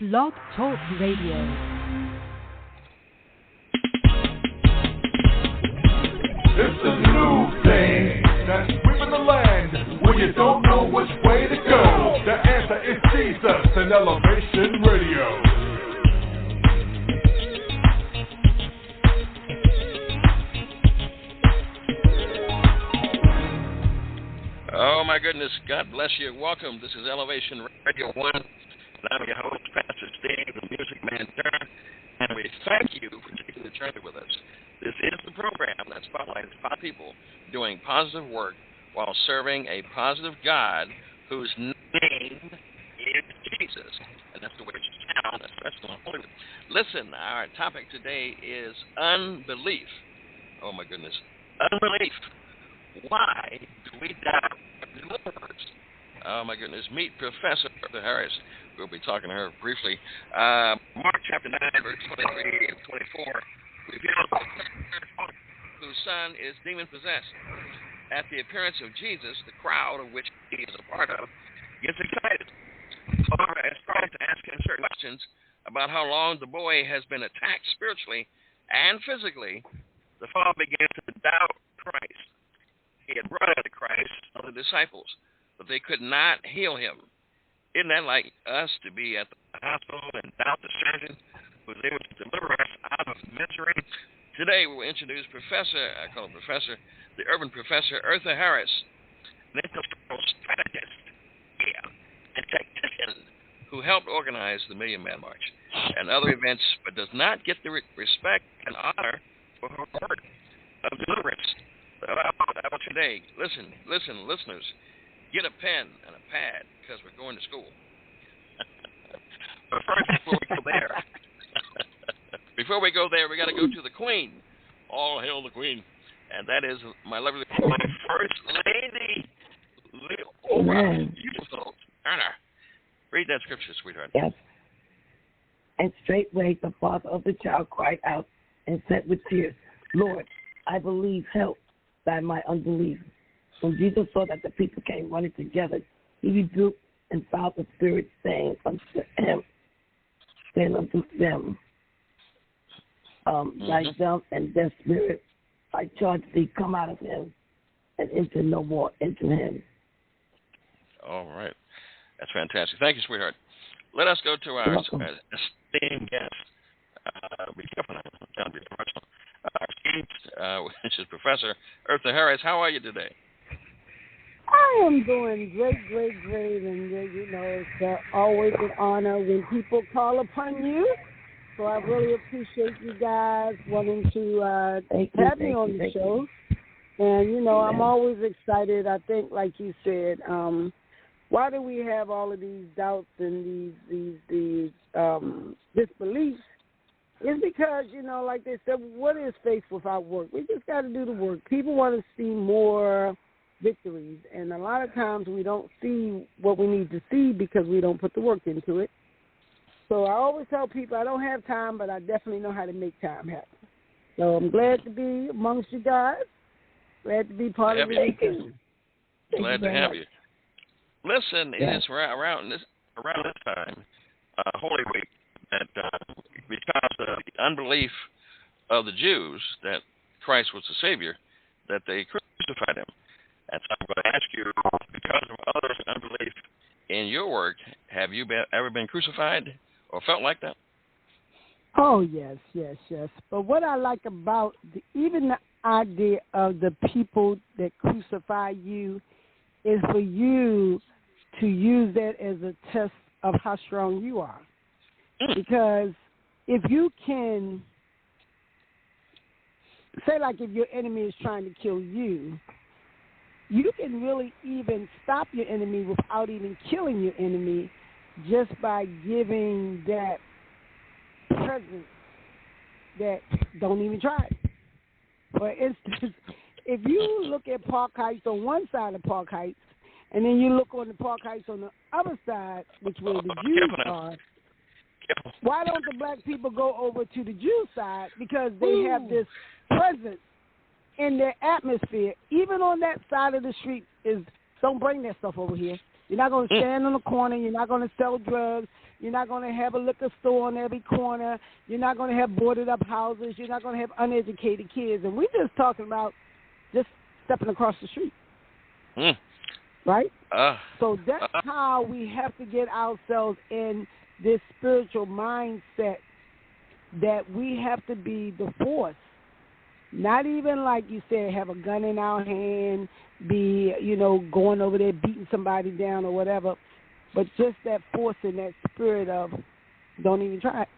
Blog Talk Radio. It's a new thing that's sweeping the land when you don't know which way to go. The answer is Jesus and Elevation Radio. Oh, my goodness. God bless you. Welcome. This is Elevation Radio 1. And I'm your host, Pastor Steve, the Music Man Turner. And we thank you for taking the journey with us. This is the program that spotlights five people doing positive work while serving a positive God whose name is Jesus. And that's the way it sounds, especially on Holy Week. Listen, our topic today is unbelief. Oh, my goodness. Unbelief. Why do we doubt deliverance? Oh, my goodness. Meet Professor Ertha Harris. We'll be talking to her briefly. Mark chapter 9, verse 23 and 24. Reveals whose son is demon-possessed. At the appearance of Jesus, the crowd of which he is a part of gets excited. However, as Christ asks him certain questions about how long the boy has been attacked spiritually and physically, the father began to doubt Christ. He had brought out Christ to the disciples, but they could not heal him. Isn't that like us to be at the hospital and doubt the surgeon who was able to deliver us out of misery? Today we will introduce Professor, the urban Professor Ertha Harris, an intellectual strategist, and tactician who helped organize the Million Man March and other events, but does not get the respect and honor for her work of deliverance. About today, listen, listeners, get a pen and a pad because we're going to school. But first, before we go there, we got to go to the Queen. All hail the Queen, and that is my First Lady, beautiful Anna. Read that scripture, sweetheart. Yes. And straightway the father of the child cried out and said with tears, Lord, I believe, help by my unbelief. When Jesus saw that the people came running together, he rebuked and found the spirit, saying unto them, thy dumb and deaf spirit, I charge thee, come out of him and enter no more into him. All right. That's fantastic. Thank you, sweetheart. Let us go to our esteemed guest. Be careful now. I'm trying to be professional. Our esteemed, which is Professor Ertha Harris. How are you today? I am doing great, and it's always an honor when people call upon you. So I really appreciate you guys wanting to have me on the show. And I'm always excited. I think, like you said, why do we have all of these doubts and these disbeliefs? It's because, like they said, what is faith without work? We just got to do the work. People want to see more victories, and a lot of times we don't see what we need to see because we don't put the work into it. So I always tell people I don't have time, but I definitely know how to make time happen. So I'm glad to be amongst you guys. Glad to be part of the team. Glad to have you. Listen, it's around this time, Holy Week, that because of the unbelief of the Jews that Christ was the Savior, that they crucified him. And so I'm going to ask you, because of others' unbelief in your work, have you ever been crucified or felt like that? Oh, yes. But what I like about even the idea of the people that crucify you is for you to use that as a test of how strong you are. Because if you can, say like if your enemy is trying to kill you, you can really even stop your enemy without even killing your enemy just by giving that presence that don't even try it. For instance, if you look at Park Heights on one side of Park Heights, and then you look on the Park Heights on the other side, which where the Jews are, why don't the black people go over to the Jew side? Because they have this presence in their atmosphere. Even on that side of the street is, don't bring that stuff over here. You're not going to stand on the corner. You're not going to sell drugs. You're not going to have a liquor store on every corner. You're not going to have boarded up houses. You're not going to have uneducated kids. And we're just talking about just stepping across the street. Right? So that's how we have to get ourselves in this spiritual mindset that we have to be the force. Not even like you said, have a gun in our hand, be, going over there beating somebody down or whatever, but just that force and that spirit of don't even try it.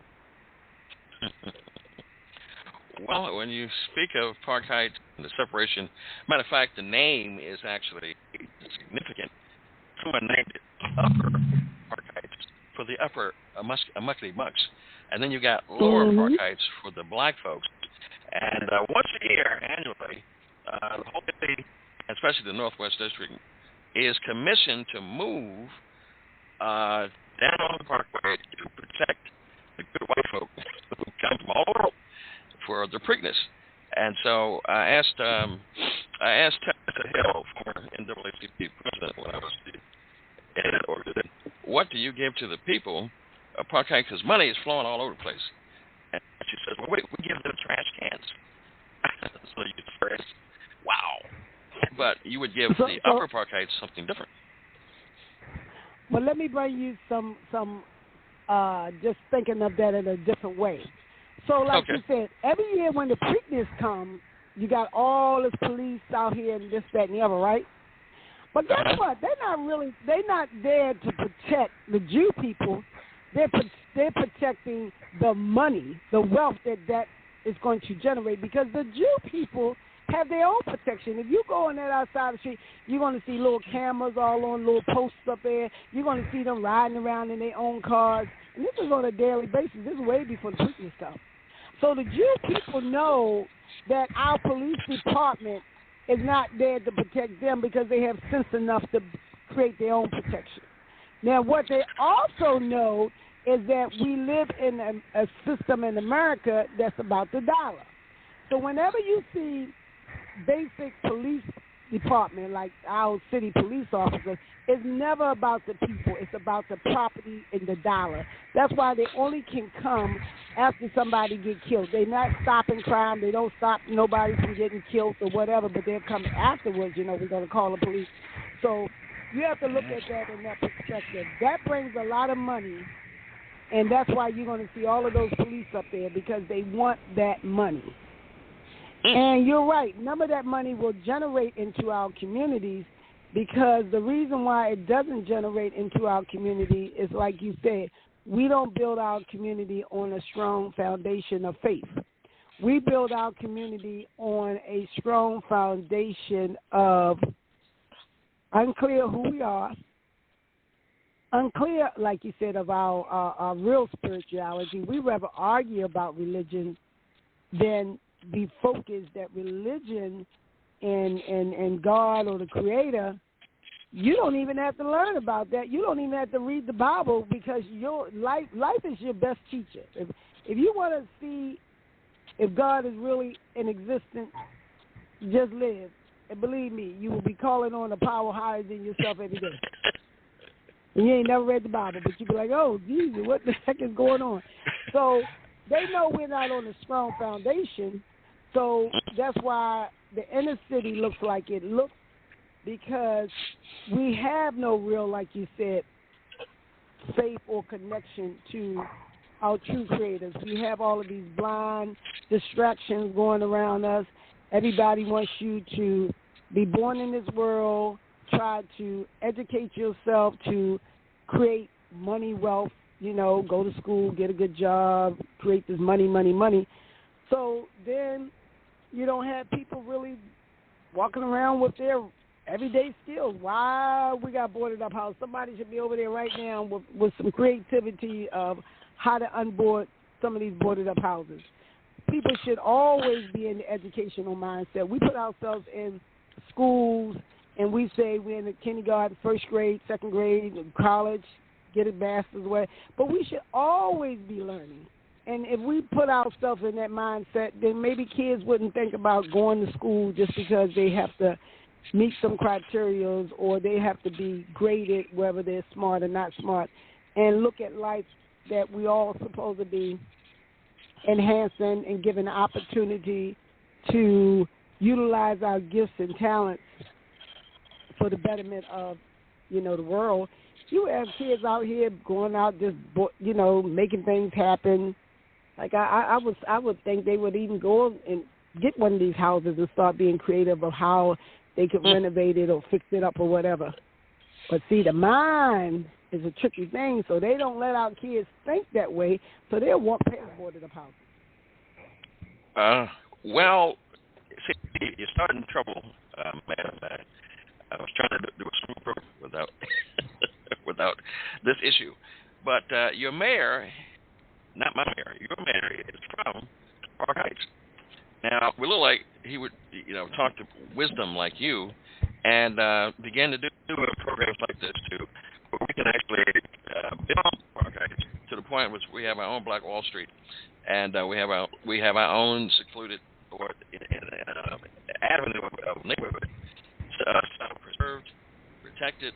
Well, when you speak of apartheid and the separation, matter of fact, the name is actually significant. Someone named it upper apartheid for the upper muckety mucks, and then you got lower apartheids for the black folks. And once a year, annually, the whole city, especially the Northwest District, is commissioned to move down the Parkway to protect the good white folk who come from all over the world for the Preakness. And so I asked Tessa Hill, former NAACP president when I was the head of the organization, what do you give to the people, apartheid, because money is flowing all over the place. And she says, well, wait, we give them trash cans. So you first, wow. But you would give the upper apartheid something different. Well, let me bring you some just thinking of that in a different way. So like you said, every year when the Preakness come, you got all this police out here and this, that, and the other, right? But guess what? They're not there to protect the Jew people. They're protecting the money, the wealth that is going to generate, because the Jew people have their own protection. If you go on that outside the street, you're going to see little cameras all on, little posts up there. You're going to see them riding around in their own cars. And this is on a daily basis. This is way before the Preakness stuff. So the Jew people know that our police department is not there to protect them because they have sense enough to create their own protection. Now, what they also know is that we live in a system in America that's about the dollar. So whenever you see basic police department, like our city police officers, it's never about the people. It's about the property and the dollar. That's why they only can come after somebody get killed. They're not stopping crime. They don't stop nobody from getting killed or whatever, but they'll come afterwards. We're going to call the police. So you have to look at that in that perspective. That brings a lot of money, and that's why you're going to see all of those police up there, because they want that money. And you're right. None of that money will generate into our communities, because the reason why it doesn't generate into our community is, like you said, we don't build our community on a strong foundation of faith. We build our community on a strong foundation of unclear who we are, unclear, like you said, of our real spirituality. We rather argue about religion than be focused that religion and God or the Creator, you don't even have to learn about that. You don't even have to read the Bible, because your life is your best teacher. If you want to see if God is really in existence, just live. And believe me, you will be calling on a power higher than yourself every day. And you ain't never read the Bible, but you be like, oh, Jesus, what the heck is going on? So they know we're not on a strong foundation, so that's why the inner city looks like it looks, because we have no real, like you said, faith or connection to our true creators. We have all of these blind distractions going around us. Everybody wants you to be born in this world, try to educate yourself to create money, wealth, go to school, get a good job, create this money. So then you don't have people really walking around with their everyday skills. Why we got boarded up house? Somebody should be over there right now with some creativity of how to unboard some of these boarded up houses. People should always be in the educational mindset. We put ourselves in schools and we say we're in the kindergarten, first grade, second grade, college, get a master's away. But we should always be learning. And if we put ourselves in that mindset, then maybe kids wouldn't think about going to school just because they have to meet some criteria or they have to be graded whether they're smart or not smart. and look at life that we all supposed to be enhancing and given the opportunity to utilize our gifts and talents for the betterment of, the world. You have kids out here going out just, making things happen. Like I would think they would even go and get one of these houses and start being creative of how they could renovate it or fix it up or whatever. But see, the mind is a tricky thing, so they don't let our kids think that way, so they'll want paperboarded up houses. Well, see, you're starting trouble, madam. I was trying to do a smooth program without this issue. But your mayor, not my mayor, your mayor is from Park Heights. Now, we look like he would, talk to wisdom like you and begin to do programs like this too, where we can actually build Park Heights to the point where we have our own Black Wall Street, and we have our own secluded or avenue of neighborhood, preserved, protected.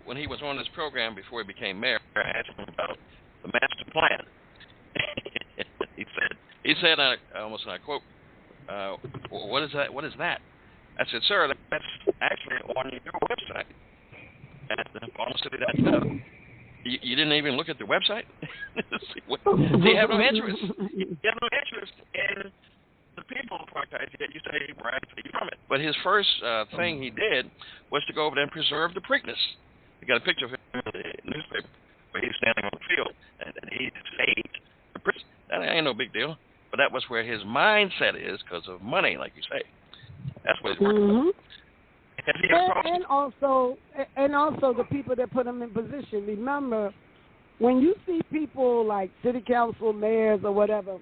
When he was on this program before he became mayor, I asked him about the master plan. He said, I quote, what is that? What is that? I said, sir, that's actually on your website at farmcity.gov. You didn't even look at the website? You have no interest. You have no interest in the people of Park Heights, yet you say we're actually from it. But his first thing he did was to go over there and preserve the Preakness. You got a picture of him in the newspaper where he's standing on the field, and he saved the Preakness. That ain't no big deal. But that was where his mindset is because of money, like you say. That's what he's working with. And also the people that put them in position. Remember, when you see people like city council, mayors, or whatever,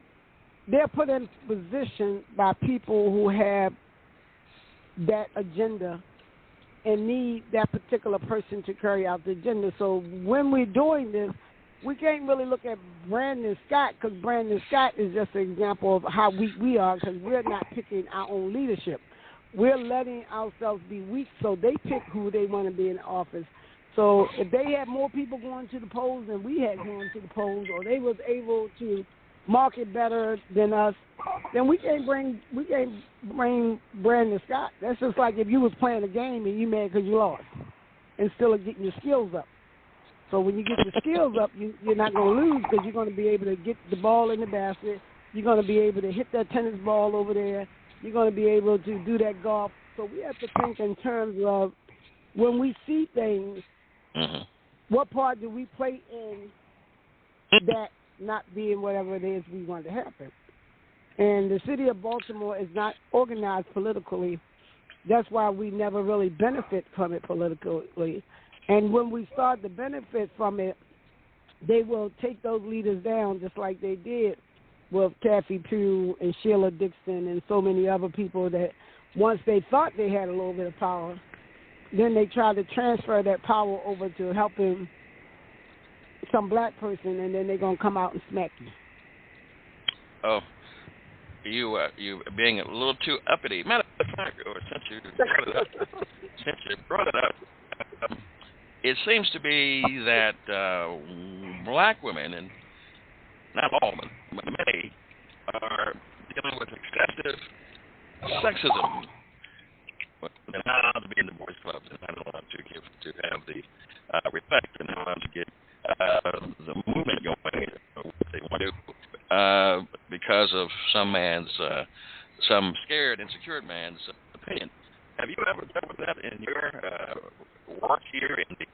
they're put in position by people who have that agenda and need that particular person to carry out the agenda. So when we're doing this, we can't really look at Brandon Scott, because Brandon Scott is just an example of how weak we are, because we're not picking our own leadership. We're letting ourselves be weak, so they pick who they want to be in office. So if they had more people going to the polls than we had going to the polls, or they was able to market better than us, then we can't bring Brandon Scott. That's just like if you was playing a game and you mad because you lost, instead of getting your skills up. So when you get your skills up, you're not going to lose, because you're going to be able to get the ball in the basket. You're going to be able to hit that tennis ball over there. You're going to be able to do that golf. So we have to think in terms of when we see things, what part do we play in that not being whatever it is we want to happen. And the city of Baltimore is not organized politically. That's why we never really benefit from it politically. And when we start to benefit from it, they will take those leaders down just like they did with Kathy Pugh and Sheila Dixon and so many other people that once they thought they had a little bit of power, then they try to transfer that power over to helping some black person, and then they're going to come out and smack you. Oh, you being a little too uppity. Matter of fact, since you brought it up, it seems to be that black women, and not all, but many, are dealing with excessive sexism. They're not allowed to be in the boys' clubs. They're not allowed to have the respect. They're not allowed to get the movement going, what they want to do, because of some scared, insecure man's opinion. Have you ever dealt with that in your work here in the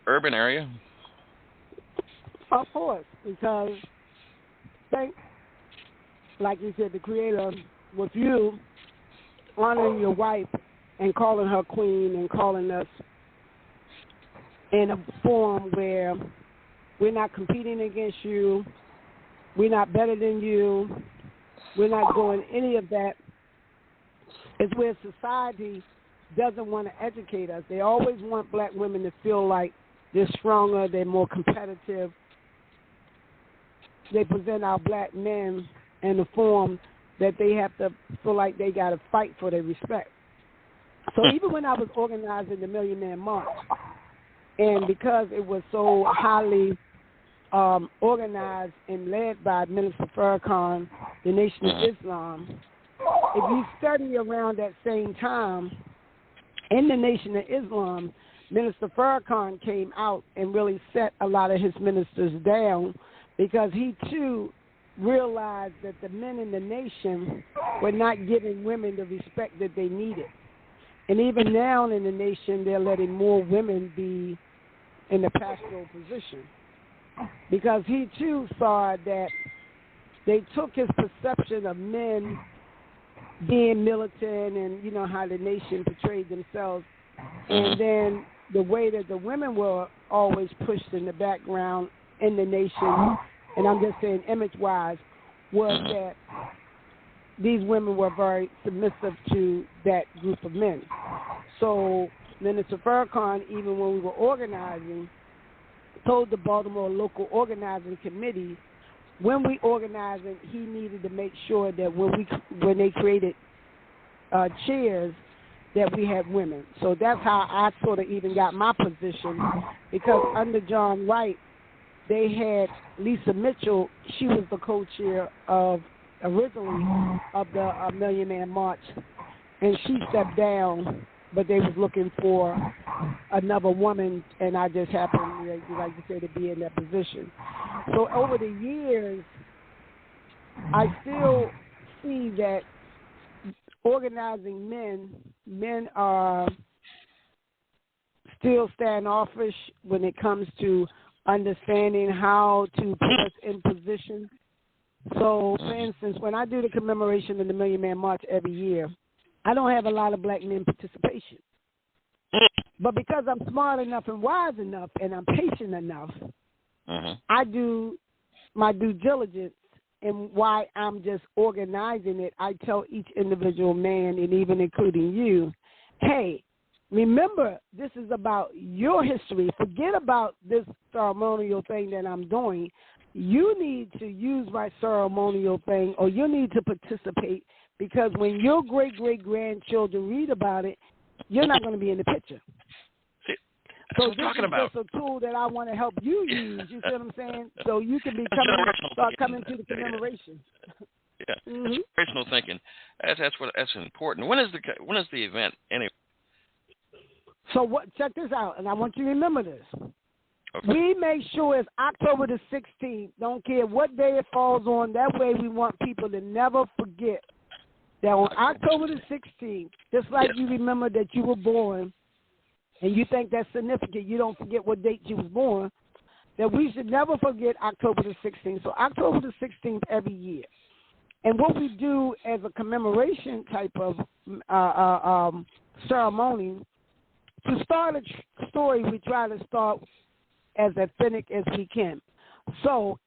urban area? Of course, because like you said, the Creator, with you honoring your wife and calling her queen and calling us in a form where we're not competing against you, we're not better than you, we're not doing any of that. It's where society doesn't want to educate us. They always want black women to feel like they're stronger, they're more competitive. They present our black men in the form that they have to feel like they got to fight for their respect. So even when I was organizing the Million Man March, And because it was so highly organized and led by Minister Farrakhan, the Nation of Islam, if you study around that same time, in the Nation of Islam, Minister Farrakhan came out and really set a lot of his ministers down because he, too, realized that the men in the nation were not giving women the respect that they needed. And even now in the nation, they're letting more women be in the pastoral position because he, too, saw that they took his perception of men being militant and, you know, how the nation portrayed themselves. And then the way that the women were always pushed in the background in the nation, and I'm just saying image-wise, was that these women were very submissive to that group of men. So Minister Farrakhan, even when we were organizing, told the Baltimore local organizing committee, when we organizing, he needed to make sure that when they created chairs, that we had women. So that's how I sort of even got my position, because under John Wright, they had Lisa Mitchell. She was the co-chair originally of the Million Man March, and she stepped down, but they was looking for another woman, and I just happened, like you said, to be in that position. So over the years, I still see that organizing men are still standoffish when it comes to understanding how to put us in position. So, for instance, when I do the commemoration of the Million Man March every year, I don't have a lot of black men participation. But because I'm smart enough and wise enough and I'm patient enough, I do my due diligence. And why I'm just organizing it, I tell each individual man, and even including you, hey, remember, this is about your history. Forget about this ceremonial thing that I'm doing. You need to use my ceremonial thing, or you need to participate, because when your great-great-grandchildren read about it, you're not going to be in the picture. So this is just a tool that I want to help you use. You see what I'm saying? So you can start coming to the commemoration. Yeah, generational thinking. That's important. When is the event anyway? So check this out, and I want you to remember this. Okay. We make sure it's October the 16th. Don't care what day it falls on. That way, we want people to never forget that on October the 16th, just like you remember that you were born, and you think that's significant, you don't forget what date you was born, that we should never forget October the 16th. So October the 16th every year. And what we do as a commemoration type of ceremony, to start a story, we try to start as authentic as we can. So,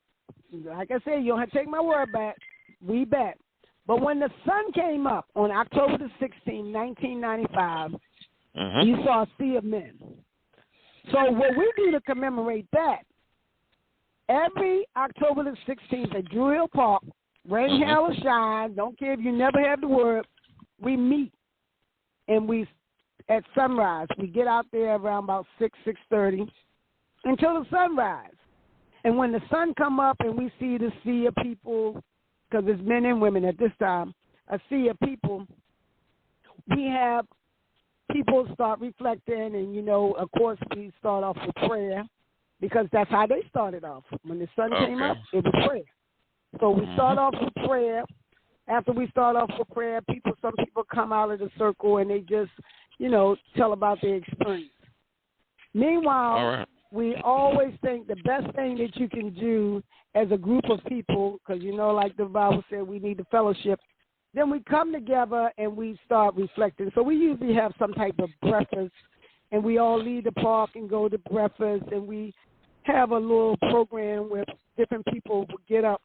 like I said, you don't have to take my word back. We back. But when the sun came up on October the 16th, 1995, you saw a sea of men. So what we do to commemorate that, every October the 16th at Drew Hill Park, rain, hail, or shine, don't care if you never have the word, we meet. And we, at sunrise, we get out there around about 6:30 until the sunrise. And when the sun come up and we see the sea of people, because it's men and women at this time, a sea of people, we have people start reflecting, and, you know, of course, we start off with prayer, because that's how they started off. When the sun came up, it was prayer. So we start off with prayer. After we start off with prayer, some people come out of the circle, and they just, you know, tell about their experience. Meanwhile, we always think the best thing that you can do as a group of people, because, you know, like the Bible said, we need the fellowship. Then we come together and we start reflecting. So we usually have some type of breakfast, and we all leave the park and go to breakfast, and we have a little program where different people will get up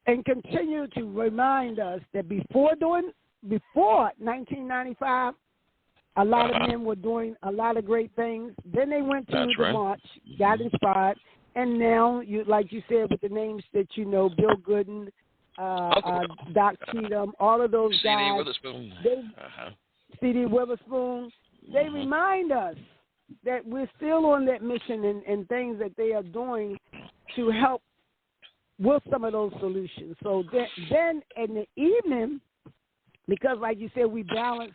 and continue to remind us that before 1995, a lot of men were doing a lot of great things. Then they went to the march, got inspired, and now, like you said, with the names that you know, Bill Gooden, Doc Cheatham, all of those guys, C.D. Witherspoon, they remind us that we're still on that mission and things that they are doing to help with some of those solutions. So then in the evening, because like you said, we balance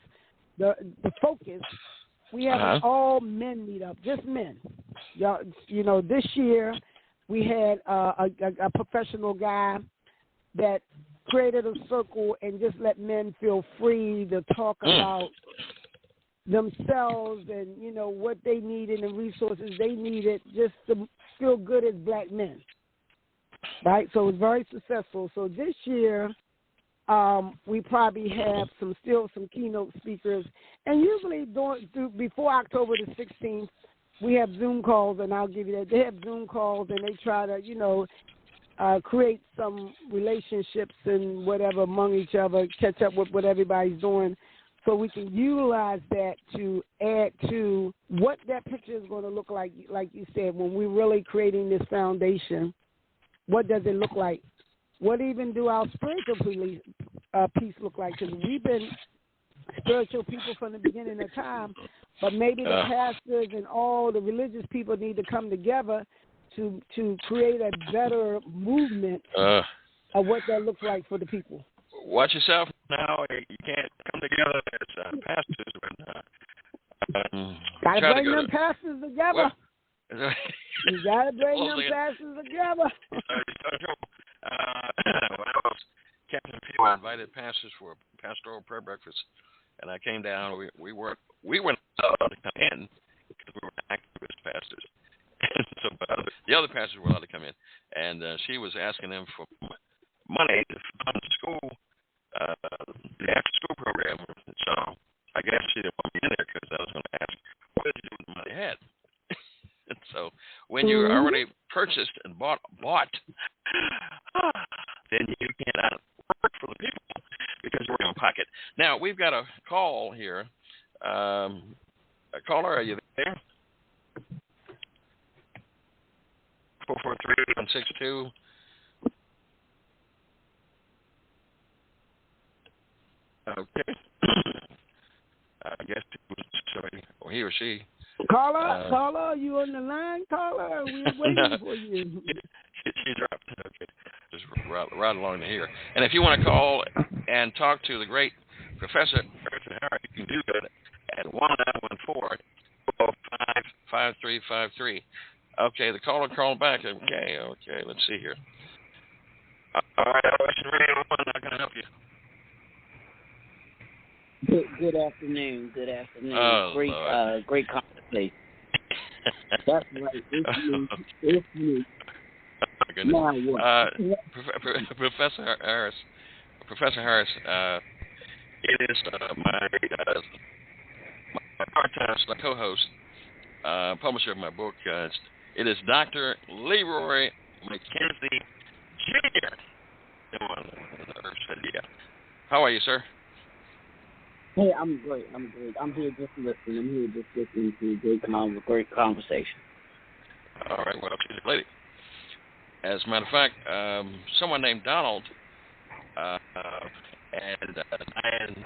the focus, we have an all men meet up, just men. Y'all, you know, this year we had a professional guy that created a circle and just let men feel free to talk about themselves and, you know, what they needed and resources they needed just to feel good as black men, right? So it was very successful. So this year we probably have some keynote speakers. And usually before October the 16th, we have Zoom calls, and I'll give you that. They have Zoom calls, and they try to, you know, create some relationships and whatever among each other, catch up with what everybody's doing, so we can utilize that to add to what that picture is going to look like you said, when we're really creating this foundation. What does it look like? What even do our spiritual peace look like? Because we've been spiritual people from the beginning of time, but maybe the pastors and all the religious people need to come together to create a better movement of what that looks like for the people. Watch yourself now. You can't come together as pastors. Gotta bring them pastors together. You gotta bring them pastors together. When I was Captain P, I invited pastors for a pastoral prayer breakfast, and I came down. We weren't allowed to come in because we were activist pastors. So the other pastors were allowed to come in, and she was asking them for money to fund the after-school program. So I guess she didn't want me in there because I was going to ask, what did you do with the money they had? And so when you already purchased and bought, then you cannot work for the people because we're in pocket. Now, we've got a call here. A caller, are you there? 443-162. Okay. I guess he or she. Caller, you on the line? Caller, we're waiting for you. She dropped. Okay. Just right along to here. And if you want to call and talk to the great Professor Ertha Harris, you can do that at 1-914-405-5353. Okay, the caller called back. Okay, let's see here. All right, Elevation Radio 1, how can I help you? Good afternoon. Oh, great conversation. That's right. It's me. Oh, my goodness. Professor Harris, it is my part-time co-host, publisher of my book. It is Dr. Leroy McKenzie Jr. How are you, sir? Hey, I'm great. I'm here just listening. to a great conversation. All right, well, she's a lady. As a matter of fact, someone named Donald and Diane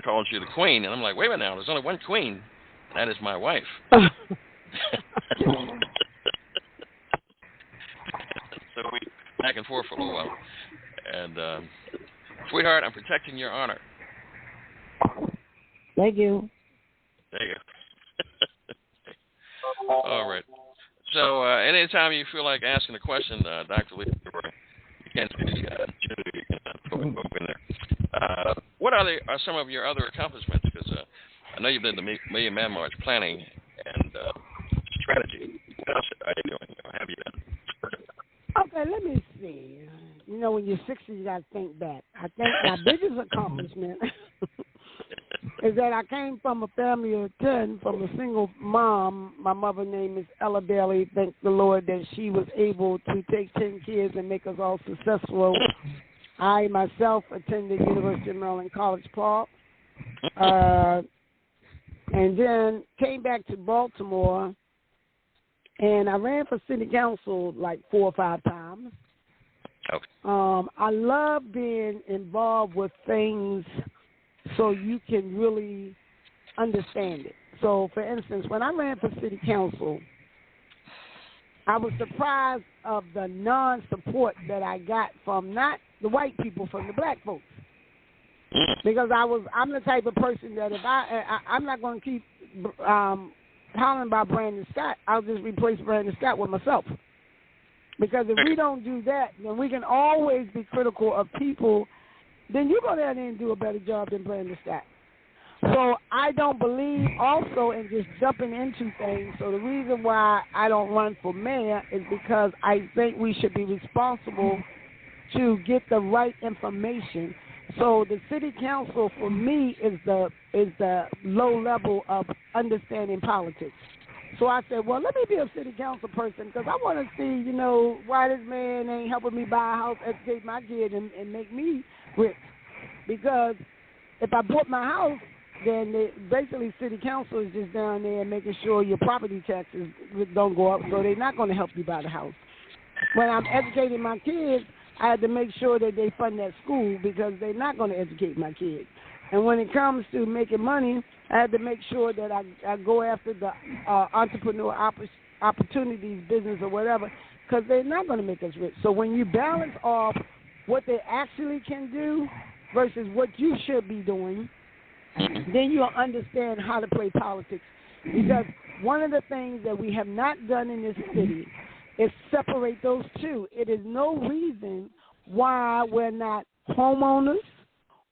called you the queen, and I'm like, wait a minute now, there's only one queen, and that is my wife. So we back and forth for a little while. And, sweetheart, I'm protecting your honor. Thank you. There you go. All right. So anytime you feel like asking a question, Dr. Lee, you can see put in there. What are some of your other accomplishments? Because I know you've been the Million Man March planning and strategy. What else are you doing? Have you done? Okay, let me see. You know, when you're 60, you got to think back. I think my biggest accomplishment is that I came from a family of 10, from a single mom. My mother's name is Ella Bailey. Thank the Lord that she was able to take 10 kids and make us all successful. I myself attended University of Maryland College Park, and then came back to Baltimore, and I ran for city council like 4 or 5 times. Okay. I love being involved with things so you can really understand it. So, for instance, when I ran for city council, I was surprised of the non-support that I got from not the white people, from the black folks. Because I'm the type of person that if I'm not going to keep hollering about Brandon Scott, I'll just replace Brandon Scott with myself. Because if we don't do that, then we can always be critical of people. Then you go down there and do a better job than Brandon Scott. So I don't believe also in just jumping into things. So the reason why I don't run for mayor is because I think we should be responsible to get the right information. So the city council for me is the low level of understanding politics. So I said, well, let me be a city council person because I want to see, why this man ain't helping me buy a house, educate my kid, and make me rich. Because if I bought my house, then basically city council is just down there making sure your property taxes don't go up, so they're not going to help you buy the house. When I'm educating my kids, I had to make sure that they fund that school because they're not going to educate my kids. And when it comes to making money, I had to make sure that I go after the entrepreneur opportunities, business or whatever, because they're not going to make us rich. So when you balance off what they actually can do versus what you should be doing, then you'll understand how to play politics. Because one of the things that we have not done in this city is separate those two. It is no reason why we're not homeowners,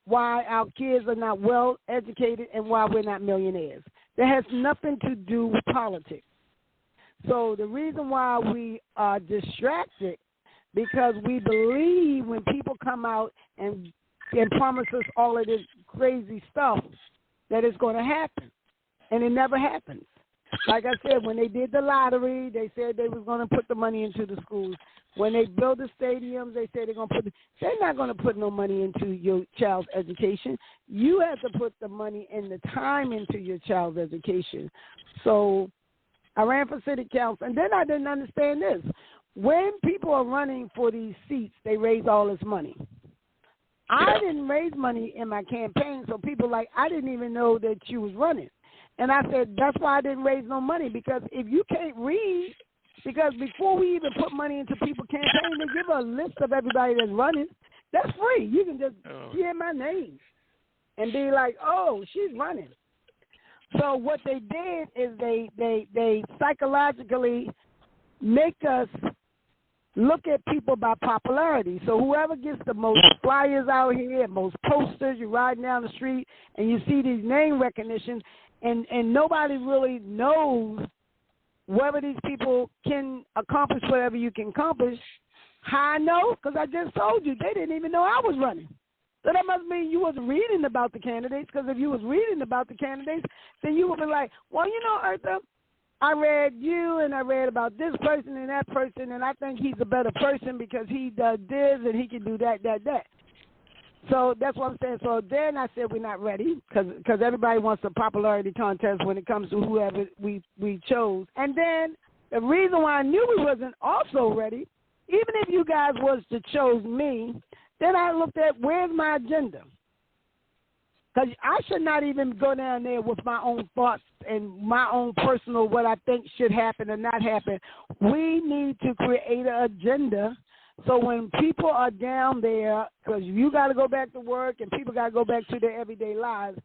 why our kids are not well educated, and why we're not millionaires. That has nothing to do with politics. So the reason why we are distracted, because we believe when people come out and promise us all of this crazy stuff that it's going to happen, and it never happens. Like I said, when they did the lottery, they said they was going to put the money into the schools. When they build the stadiums, they say they're not going to put no money into your child's education. You have to put the money and the time into your child's education. So I ran for city council, and then I didn't understand this. When people are running for these seats, they raise all this money. I didn't raise money in my campaign, so people I didn't even know that you was running. And I said, that's why I didn't raise no money, because if you can't read, because before we even put money into people's campaign, they give a list of everybody that's running. That's free. You can just hear my name and be like, oh, she's running. So what they did is they psychologically make us look at people by popularity. So whoever gets the most flyers out here, most posters, you're riding down the street and you see these name recognitions, and nobody really knows whether these people can accomplish whatever you can accomplish. How I know? Because I just told you, they didn't even know I was running. So that must mean you wasn't reading about the candidates, because if you was reading about the candidates, then you would be like, well, Ertha, I read you and I read about this person and that person, and I think he's a better person because he does this and he can do that. So that's what I'm saying. So then I said we're not ready because everybody wants a popularity contest when it comes to whoever we chose. And then the reason why I knew we wasn't also ready, even if you guys was to chose me, then I looked at where's my agenda. Because I should not even go down there with my own thoughts and my own personal what I think should happen or not happen. We need to create an agenda. So when people are down there, because you got to go back to work and people got to go back to their everyday lives,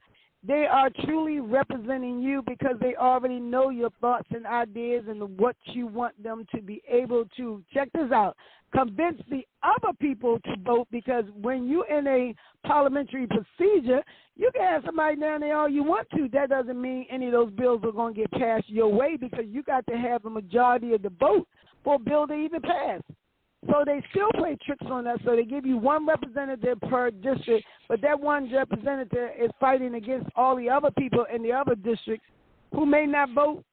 they are truly representing you because they already know your thoughts and ideas and what you want them to be able to, check this out, convince the other people to vote, because when you're in a parliamentary procedure, you can have somebody down there all you want to. That doesn't mean any of those bills are going to get passed your way, because you got to have a majority of the vote for a bill to even pass. So they still play tricks on us. So they give you one representative per district, but that one representative is fighting against all the other people in the other districts who may not vote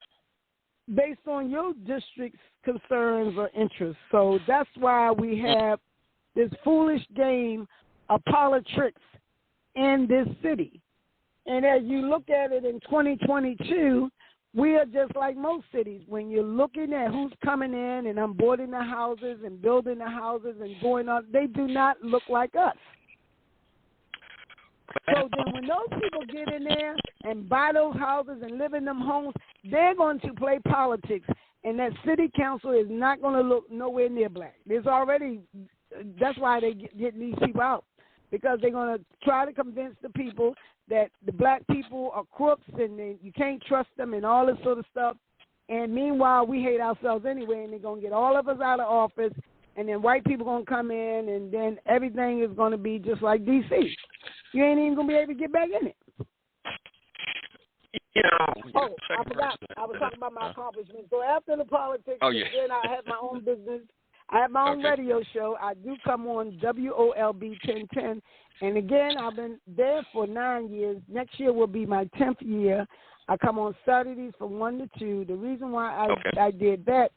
based on your district's concerns or interests. So that's why we have this foolish game of politics in this city. And as you look at it in 2022, we are just like most cities. When you're looking at who's coming in and onboarding the houses and building the houses and going on, they do not look like us. So then when those people get in there and buy those houses and live in them homes, they're going to play politics. And that city council is not going to look nowhere near black. That's why they're getting these people out, because they're going to try to convince the people that the black people are crooks and you can't trust them and all this sort of stuff. And meanwhile, we hate ourselves anyway, and they're going to get all of us out of office, and then white people going to come in, and then everything is going to be just like D.C. You ain't even going to be able to get back in it. I forgot. I was talking about my accomplishments. So after the politics, then I had my own business. I have my own radio show. I do come on WOLB 1010. And again, I've been there for 9 years. Next year will be my 10th year. I come on Saturdays from 1 to 2. The reason why I did that,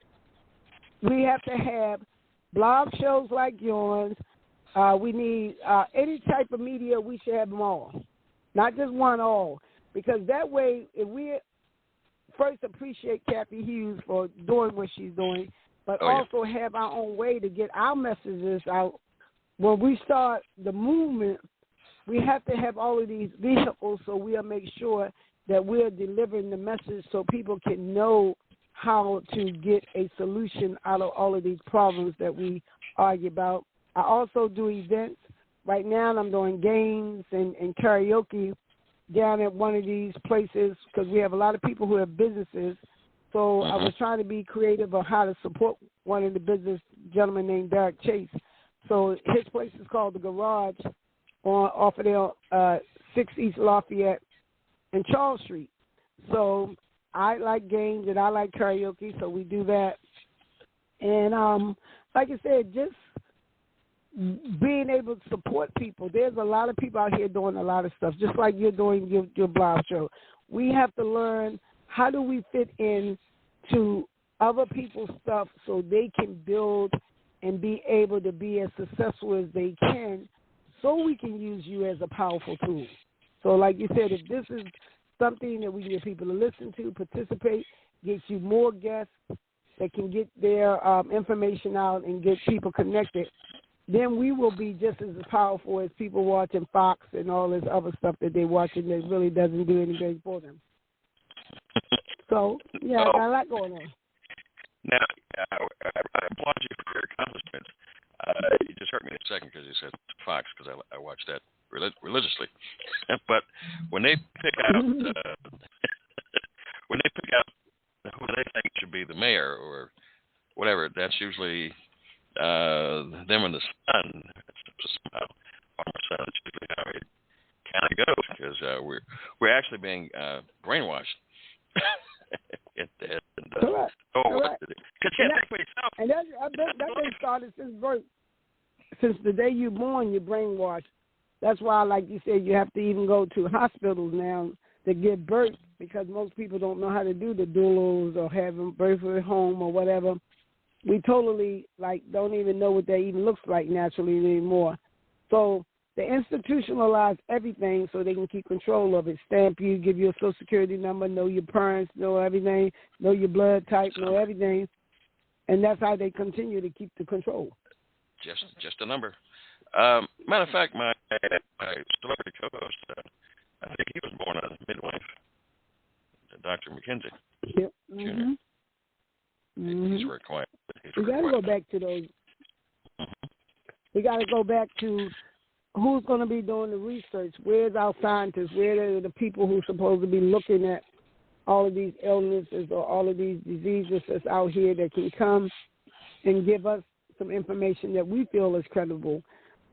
we have to have blog shows like yours. We need any type of media. We should have them all, not just one, all. Because that way, if we first appreciate Kathy Hughes for doing what she's doing, but also have our own way to get our messages out. When we start the movement, we have to have all of these vehicles so we'll make sure that we're delivering the message so people can know how to get a solution out of all of these problems that we argue about. I also do events. Right now I'm doing games and karaoke down at one of these places because we have a lot of people who have businesses. So I was trying to be creative on how to support one of the business gentlemen named Derek Chase. So his place is called The Garage off of there, 6 East Lafayette and Charles Street. So I like games and I like karaoke, so we do that. And like I said, just being able to support people. There's a lot of people out here doing a lot of stuff, just like you're doing your blog show. We have to learn how do we fit in to other people's stuff so they can build and be able to be as successful as they can so we can use you as a powerful tool. So like you said, if this is something that we can get people to listen to, participate, get you more guests that can get their information out and get people connected, then we will be just as powerful as people watching Fox and all this other stuff that they're watching that really doesn't do anything for them. So, yeah, I got a lot going on. Now, I applaud you for your accomplishments. You just hurt me in a second because you said Fox, because I watch that religiously. But when they pick out who they think should be the mayor or whatever, that's usually them and the son. Somehow, farmer son. That's usually how it kind of goes because we're actually being brainwashed. Correct. Correct. And that thing started since birth. Since the day you're born, you're brainwashed. That's why, like you said, you have to even go to hospitals now to give birth because most people don't know how to do the doulas or have them birth at home or whatever. We totally, don't even know what that even looks like naturally anymore. So they institutionalize everything so they can keep control of it. Stamp you, give you a Social Security number, know your parents, know everything, know your blood type, know everything. And that's how they continue to keep the control. Just a number. Matter of fact, my celebrity co-host, I think he was born a midwife, Dr. McKenzie. Yep. Jr. He's very quiet. We got to go back to those. We got to go back to who's going to be doing the research. Where's our scientists? Where are the people who are supposed to be looking at all of these illnesses or all of these diseases that's out here that can come and give us some information that we feel is credible?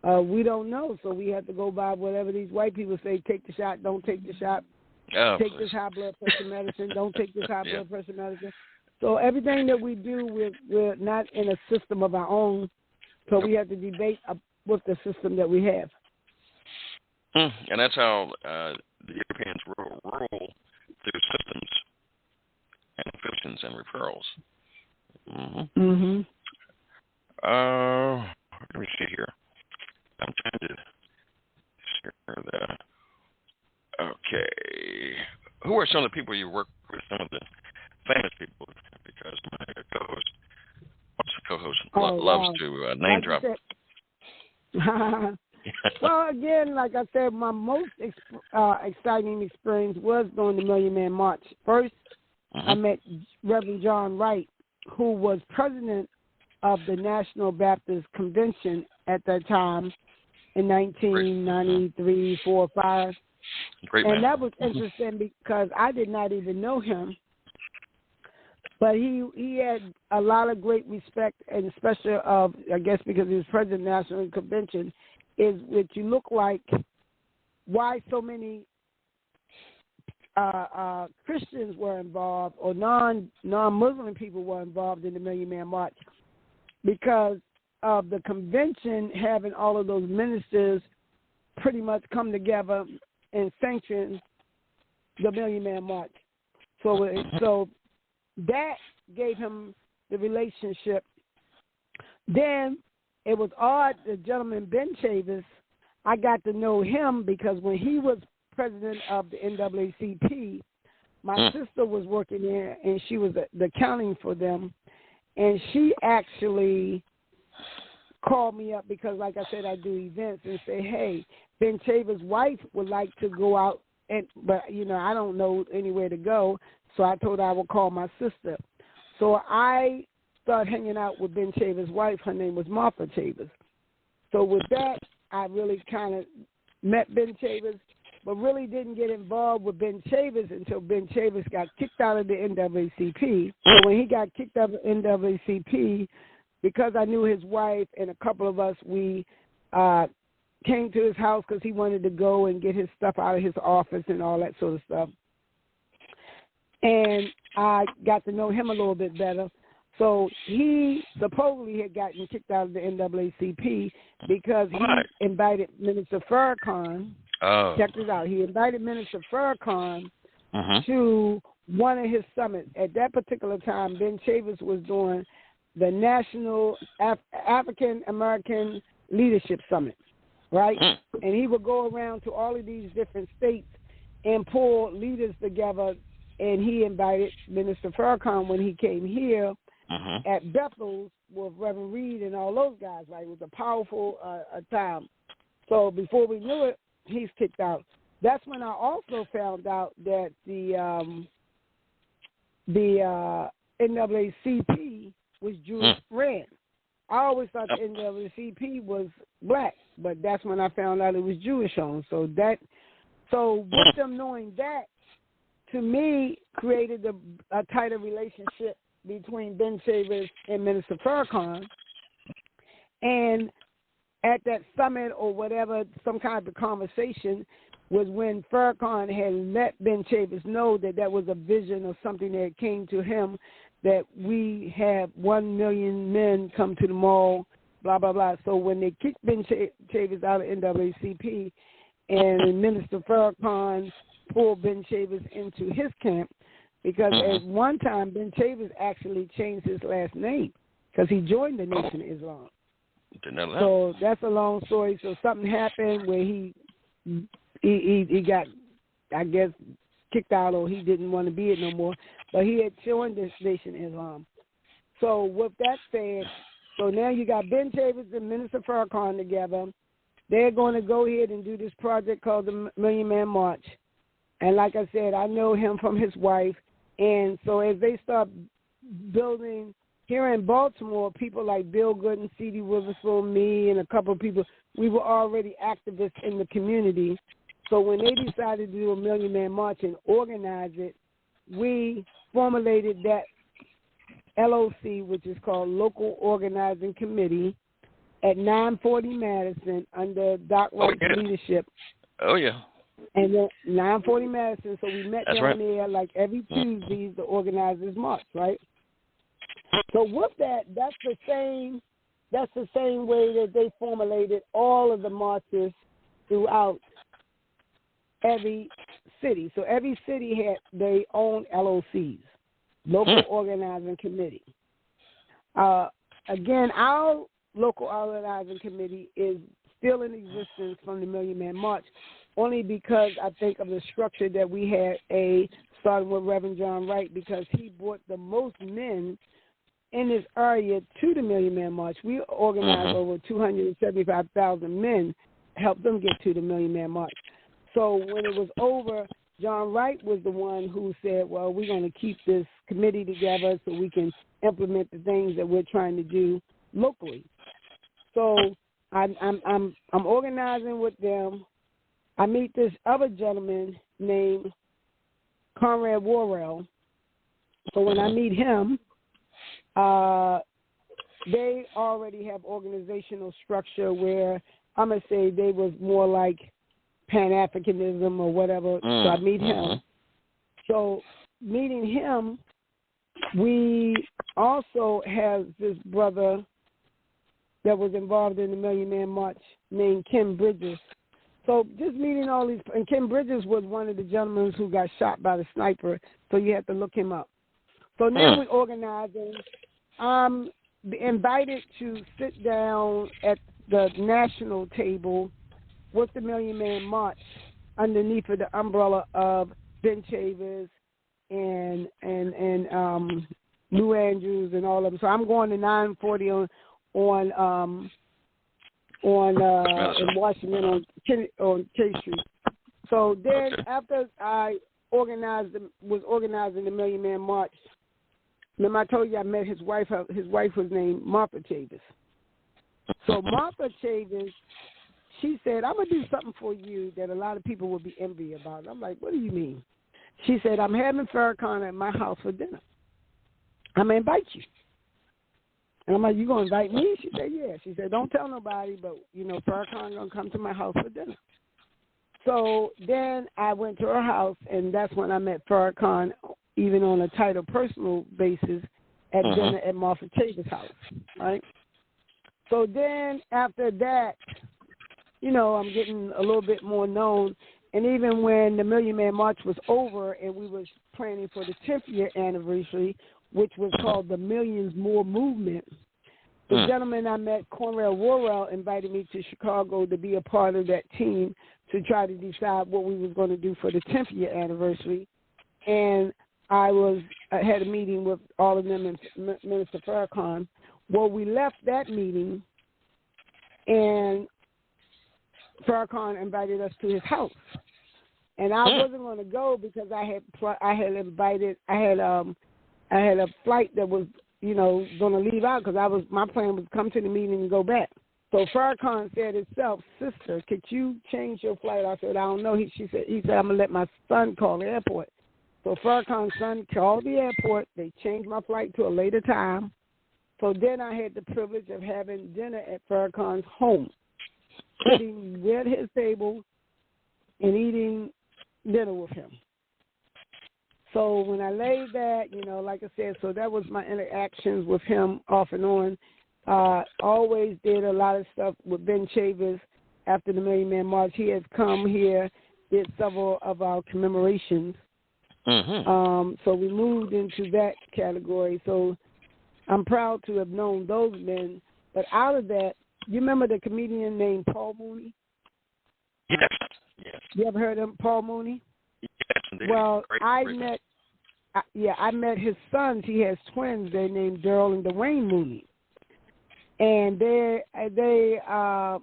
We don't know, so we have to go by whatever these white people say. Take the shot, don't take the shot. Take this high blood pressure medicine, don't take this high blood pressure medicine. So everything that we do, we're not in a system of our own, so we have to debate with the system that we have. And that's how the Europeans rule through systems and fictions and referrals. Let me see here. I'm trying to share that. Okay. Who are some of the people you work with? Some of the famous people, because my co-host loves to name drop. Well, again, like I said, my most exciting experience was during the Million Man March. First, I met Reverend John Wright, who was president of the National Baptist Convention at that time in 1993, 4, 5. Great and man. that was interesting because I did not even know him. But he had a lot of great respect, and especially I guess because he was president of the National Convention, is what you look like, why so many Christians were involved or non-Muslim people were involved in the Million Man March, because of the convention having all of those ministers pretty much come together and sanction the Million Man March. So that gave him the relationship. Then it was odd, the gentleman Ben Chavis, I got to know him because when he was president of the NAACP, my sister was working there and she was the accounting for them, and she actually called me up because, like I said, I do events, and say, hey, Ben Chavis' wife would like to go out, but I don't know anywhere to go. So I told her I would call my sister. So I started hanging out with Ben Chavis' wife. Her name was Martha Chavis. So with that, I really kind of met Ben Chavis, but really didn't get involved with Ben Chavis until Ben Chavis got kicked out of the NAACP. So when he got kicked out of the NAACP, because I knew his wife and a couple of us, we came to his house because he wanted to go and get his stuff out of his office and all that sort of stuff. And I got to know him a little bit better. So he supposedly had gotten kicked out of the NAACP because he invited Minister Farrakhan. Oh. Check this out. He invited Minister Farrakhan to one of his summits. At that particular time, Ben Chavis was doing the National African American Leadership Summit, right? And he would go around to all of these different states and pull leaders together. And he invited Minister Farrakhan when he came here at Bethel's with Reverend Reed and all those guys, right? It was a powerful time. So before we knew it, he's kicked out. That's when I also found out that the NAACP was Jewish ran. I always thought the NAACP was black, but that's when I found out it was Jewish owned. So with them knowing that, to me, created a tighter relationship between Ben Chavis and Minister Farrakhan. And at that summit or whatever, some kind of conversation was when Farrakhan had let Ben Chavis know that was a vision or something that came to him, that we have 1 million men come to the mall, blah, blah, blah. So when they kicked Ben Chavis out of NAACP and Minister Farrakhan pulled Ben Chavis into his camp, because at one time Ben Chavis actually changed his last name because he joined the Nation of Islam. So that's a long story. So something happened where he got, I guess, kicked out, or he didn't want to be it no more, but he had joined this Nation of Islam. So with that said, so now you got Ben Chavis and Minister Farrakhan together. They're going to go ahead and do this project called the Million Man March. And like I said, I know him from his wife. And so as they start building here in Baltimore, people like Bill Gooden, C.D. Witherspoon, me, and a couple of people, we were already activists in the community. So when they decided to do a Million Man March and organize it, we formulated that LOC, which is called Local Organizing Committee, at 940 Madison under Doc Wright's leadership. Oh, yeah. And then 940 Madison, so we met down there like every Tuesday to organize this march, right? So with that, that's the same way that they formulated all of the marches throughout every city. So every city had their own LOCs, Local Organizing Committee. Again, our Local Organizing Committee is still in existence from the Million Man March, only because I think of the structure that we had, starting with Reverend John Wright, because he brought the most men in this area to the Million Man March. We organized over 275,000 men help them get to the Million Man March. So when it was over, John Wright was the one who said, well, we're going to keep this committee together so we can implement the things that we're trying to do locally. So I'm organizing with them. I meet this other gentleman named Conrad Worrell. So when I meet him, they already have organizational structure where I'm going to say they was more like Pan-Africanism or whatever. So I meet him. So meeting him, we also have this brother that was involved in the Million Man March named Ken Bridges. So just meeting all these, and Ken Bridges was one of the gentlemen who got shot by the sniper, so you have to look him up. So now we're organizing. I'm invited to sit down at the national table with the Million Man March underneath of the umbrella of Ben Chavis and Lou Andrews and all of them. So I'm going to 940 in Washington on K Street. So then after I was organizing the Million Man March, remember I told you I met his wife. His wife was named Martha Chavis. So Martha Chavis, she said, I'm going to do something for you that a lot of people would be envy about. I'm like, what do you mean? She said, I'm having Farrakhan at my house for dinner. I'm going to invite you. And I'm like, you going to invite me? She said, yeah. She said, don't tell nobody, but, Farrakhan going to come to my house for dinner. So then I went to her house, and that's when I met Farrakhan, even on a tighter personal basis, at dinner at Martha Chavis' house, right? So then after that, I'm getting a little bit more known. And even when the Million Man March was over and we was planning for the 10th year anniversary, which was called the Millions More Movement, the gentleman I met, Conrad Worrell, invited me to Chicago to be a part of that team to try to decide what we was going to do for the 10th year anniversary. And I had a meeting with all of them and Minister Farrakhan. Well, we left that meeting, and Farrakhan invited us to his house, and I wasn't going to go because I had a flight that was going to leave out because my plan was to come to the meeting and go back. So Farrakhan said himself, sister, could you change your flight? I said, I don't know. He said I'm gonna let my son call the airport. So Farrakhan's son called the airport. They changed my flight to a later time. So then I had the privilege of having dinner at Farrakhan's home, sitting at his table and eating dinner with him. So when I laid that, like I said, so that was my interactions with him off and on. Always did a lot of stuff with Ben Chavis after the Million Man March. He has come here, did several of our commemorations. So we moved into that category. So I'm proud to have known those men. But out of that, you remember the comedian named Paul Mooney? Yes. You ever heard of Paul Mooney? Yes, indeed. Well, great. I met his sons. He has twins. They're named Daryl and Dwayne Mooney. And they are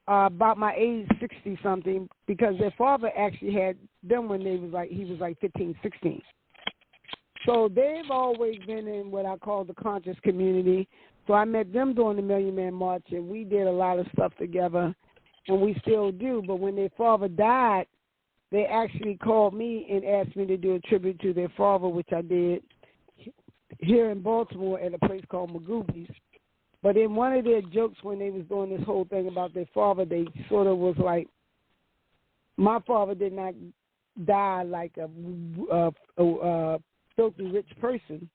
about my age, 60-something, because their father actually had them when he was like 15, 16. So they've always been in what I call the conscious community. So I met them during the Million Man March, and we did a lot of stuff together, and we still do. But when their father died, they actually called me and asked me to do a tribute to their father, which I did here in Baltimore at a place called Magoobies. But in one of their jokes when they was doing this whole thing about their father, they sort of was like, my father did not die like a filthy rich person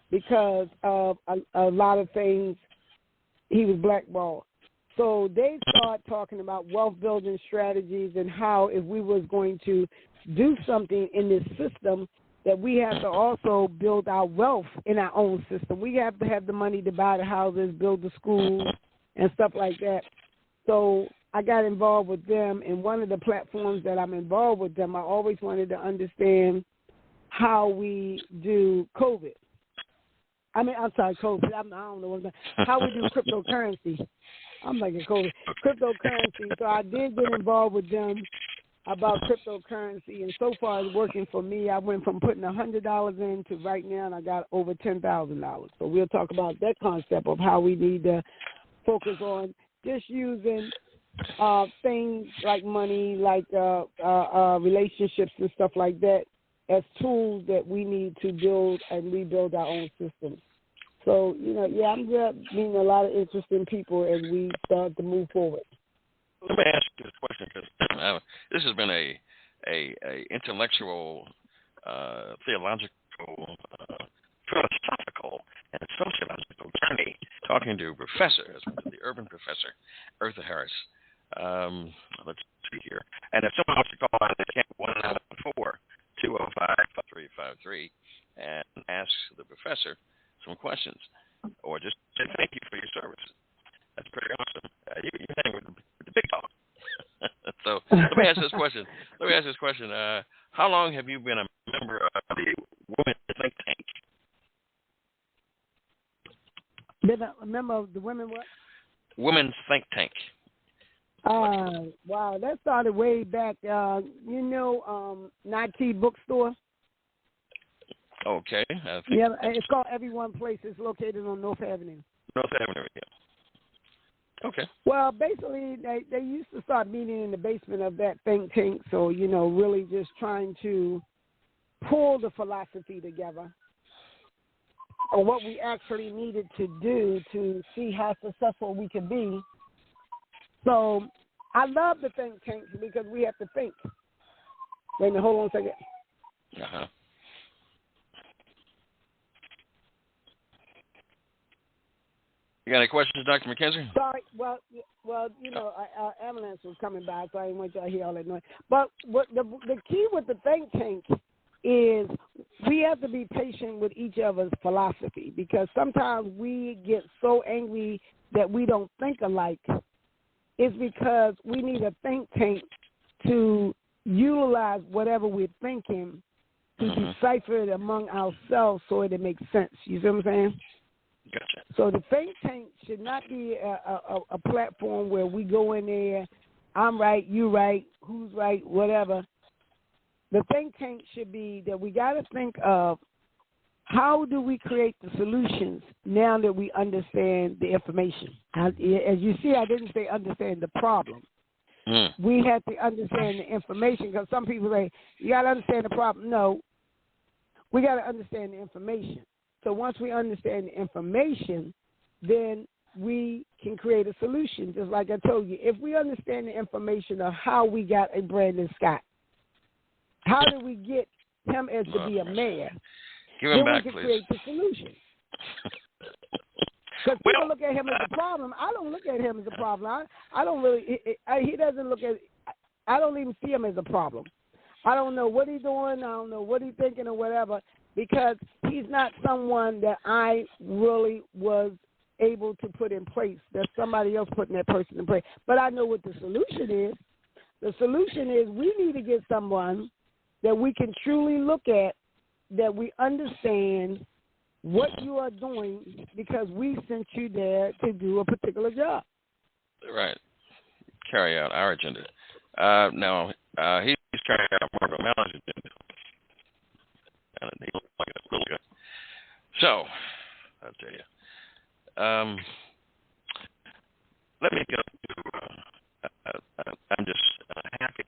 because of a lot of things. He was blackballed. So they start talking about wealth building strategies and how if we was going to do something in this system, that we have to also build our wealth in our own system. We have to have the money to buy the houses, build the schools, and stuff like that. So I got involved with them, and one of the platforms that I'm involved with them, I always wanted to understand how we do COVID. COVID. I don't know how we do cryptocurrency. I'm like a cold cryptocurrency. So I did get involved with them about cryptocurrency, and so far it's working for me. I went from putting $100 in to right now, and I got over $10,000. So we'll talk about that concept of how we need to focus on just using things like money, like relationships and stuff like that as tools that we need to build and rebuild our own systems. So, I'm just meeting a lot of interesting people as we start to move forward. Let me ask you this question, because this has been a intellectual, theological, philosophical, and sociological journey talking to the urban professor, Ertha Harris. Let's see here. And if someone wants to call on the camp 1-205-5353 and ask the professor some questions, or just say thank you for your service. That's pretty awesome. You hang with the big dog. So let me ask this question. How long have you been a member of the Women's Think Tank? Been a member of the Women what? Women's Think Tank. Wow, that started way back. Nike Bookstore. Okay. Yeah, it's called Everyone Place. It's located on North Avenue. North Avenue, yeah. Okay. Well, basically, they used to start meeting in the basement of that think tank, so, really just trying to pull the philosophy together or what we actually needed to do to see how successful we could be. So I love the think tanks because we have to think. Wait a minute, hold on a second. Uh-huh. You got any questions, Dr. McKenzie? Sorry. Well, ambulance was coming by, so I didn't want y'all to hear all that noise. But what the key with the think tank is we have to be patient with each other's philosophy, because sometimes we get so angry that we don't think alike. It's because we need a think tank to utilize whatever we're thinking to decipher it among ourselves so it makes sense. You see what I'm saying? Gotcha. So the think tank should not be a platform where we go in there, I'm right, you right, who's right, whatever. The think tank should be that we got to think of how do we create the solutions now that we understand the information. As you see, I didn't say understand the problem. We have to understand the information, because some people say, you got to understand the problem. No, we got to understand the information. So once we understand the information, then we can create a solution. Just like I told you, if we understand the information of how we got a Brandon Scott, how did we get him as to be a mayor, then we can create the solution. Because people look at him as a problem. I don't look at him as a problem. I don't really. He doesn't look at. I don't even see him as a problem. I don't know what he's doing. I don't know what he's thinking or whatever, because he's not someone that I really was able to put in place. That somebody else putting that person in place. But I know what the solution is. The solution is we need to get someone that we can truly look at, that we understand what you are doing, because we sent you there to do a particular job. Right. Carry out our agenda. Now, he's carrying out more of a Melon's agenda. And he looks like a little guy. So, I'll tell you. Let me go to, I'm just happy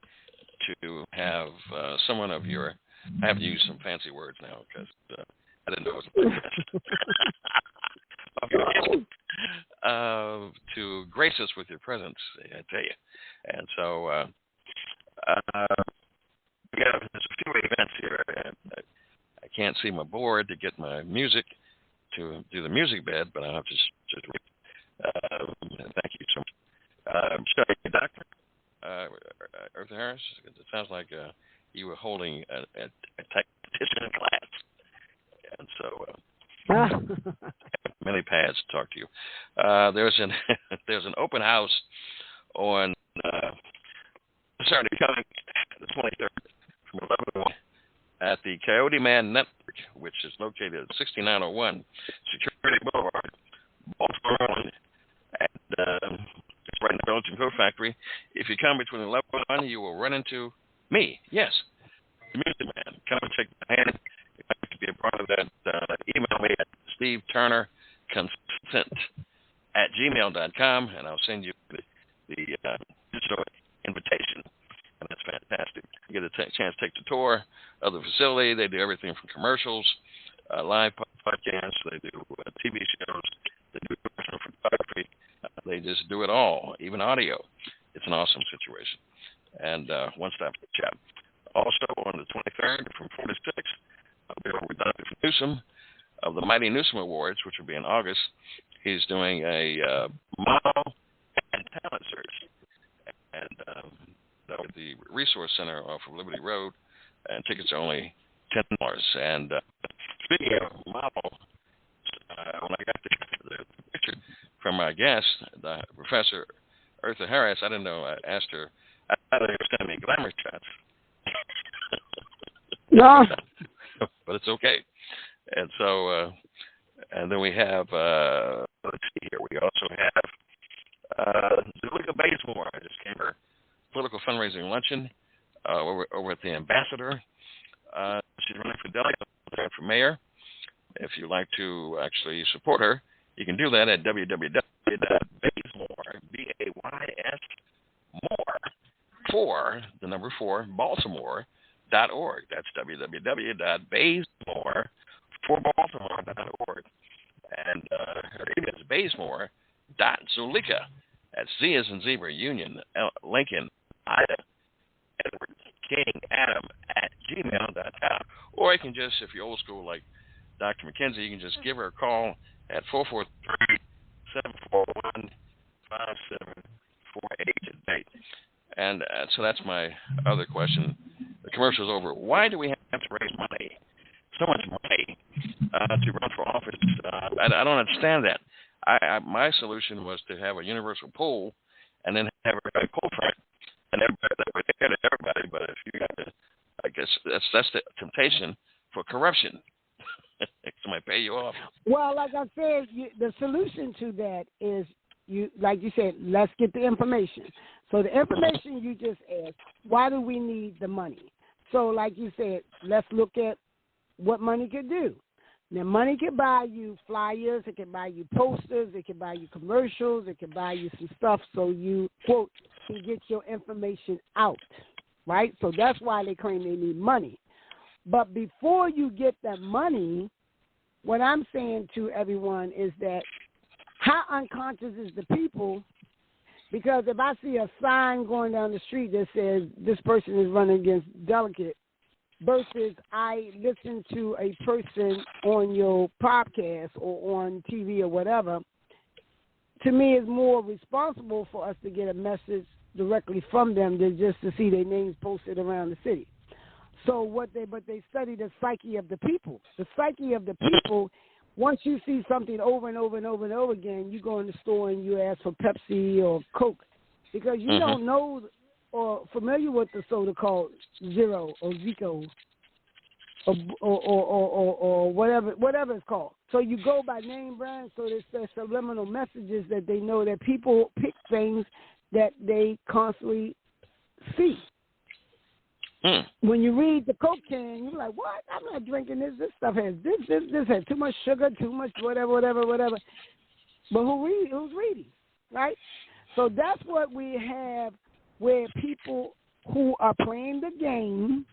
to have someone of your, I have to use some fancy words now because I didn't know it was a podcast. To grace us with your presence, I tell you. And so there's a few events here. I can't see my board to get my music to do the music bed, but I'll have to just read. Thank you so much. Should I be a doctor? Ertha Harris? It sounds like you were holding a tactician class. And so many pads to talk to you. There's an open house on Saturday coming, the 23rd, from 11 to 1 at the Coyote Man Network, which is located at 6901 Security Boulevard, Baltimore, Maryland. And Custom Code Factory. If you come between 11 and 1, you will run into me. Yes, the Music Man. Come and shake my hand. If you'd like to be a part of that, email me at steveturnerconsent@gmail.com, and I'll send you the digital invitation. And that's fantastic. You get a chance to take the tour of the facility. They do everything from commercials, live podcasts, they do TV shows, they do personal photography. They just do it all, even audio. It's an awesome situation. And one-stop shop. Also, on the 23rd from 4 to 6, I'll be over with Dr. Newsom of the Mighty Newsom Awards, which will be in August. He's doing a model and talent search. And at the Resource Center off of Liberty Road, and tickets are only $10. And speaking of model, when I got the picture from my guest, the Professor Ertha Harris, I didn't know. I asked her, I thought they were sending me glamour shots. No. But it's okay. And so, and then we have, let's see here, we also have Zuleika Bazemore. I just came her political fundraising luncheon over at the Ambassador. She's running for delegate for mayor. If you'd like to actually support her, you can do that at www.bazemore, B-A-Y-S, more, 4, the number 4, Baltimore.org. That's www.bazemore4baltimore.org. And her name is Bazemore.Zuleika. That's Z as in zebra, Union, Lincoln, Ida, Edward, King, Adam, at gmail.com. Or you can just, if you're old school like Dr. McKenzie, you can just give her a call at 443-741-5748. And so that's my other question. The commercial's over. Why do we have to raise money, so much money, to run for office? I don't understand that. My solution was to have a universal pool and then have everybody pull from it, and everybody that would get to everybody. But if you got to, I guess that's the temptation for corruption. Somebody pay you off. Well, like I said, the solution to that is like you said, let's get the information. So the information you just asked, why do we need the money? So like you said, let's look at what money can do. Now, money can buy you flyers, it can buy you posters, it can buy you commercials, it can buy you some stuff so you, quote, can get your information out, right? So that's why they claim they need money. But before you get that money, what I'm saying to everyone is that how unconscious is the people? Because if I see a sign going down the street that says this person is running against delegate, versus I listen to a person on your podcast or on TV or whatever, to me it's more responsible for us to get a message directly from them than just to see their names posted around the city. So but they study the psyche of the people. The psyche of the people, once you see something over and over and over and over again, you go in the store and you ask for Pepsi or Coke because you don't know or familiar with the soda called Zero or Zico or whatever it's called. So you go by name brand, so there's subliminal messages that they know that people pick things that they constantly see. When you read the Coke can, you're like, what? I'm not drinking this. This stuff has this has too much sugar, too much whatever. But who's reading, right? So that's what we have where people who are playing the game,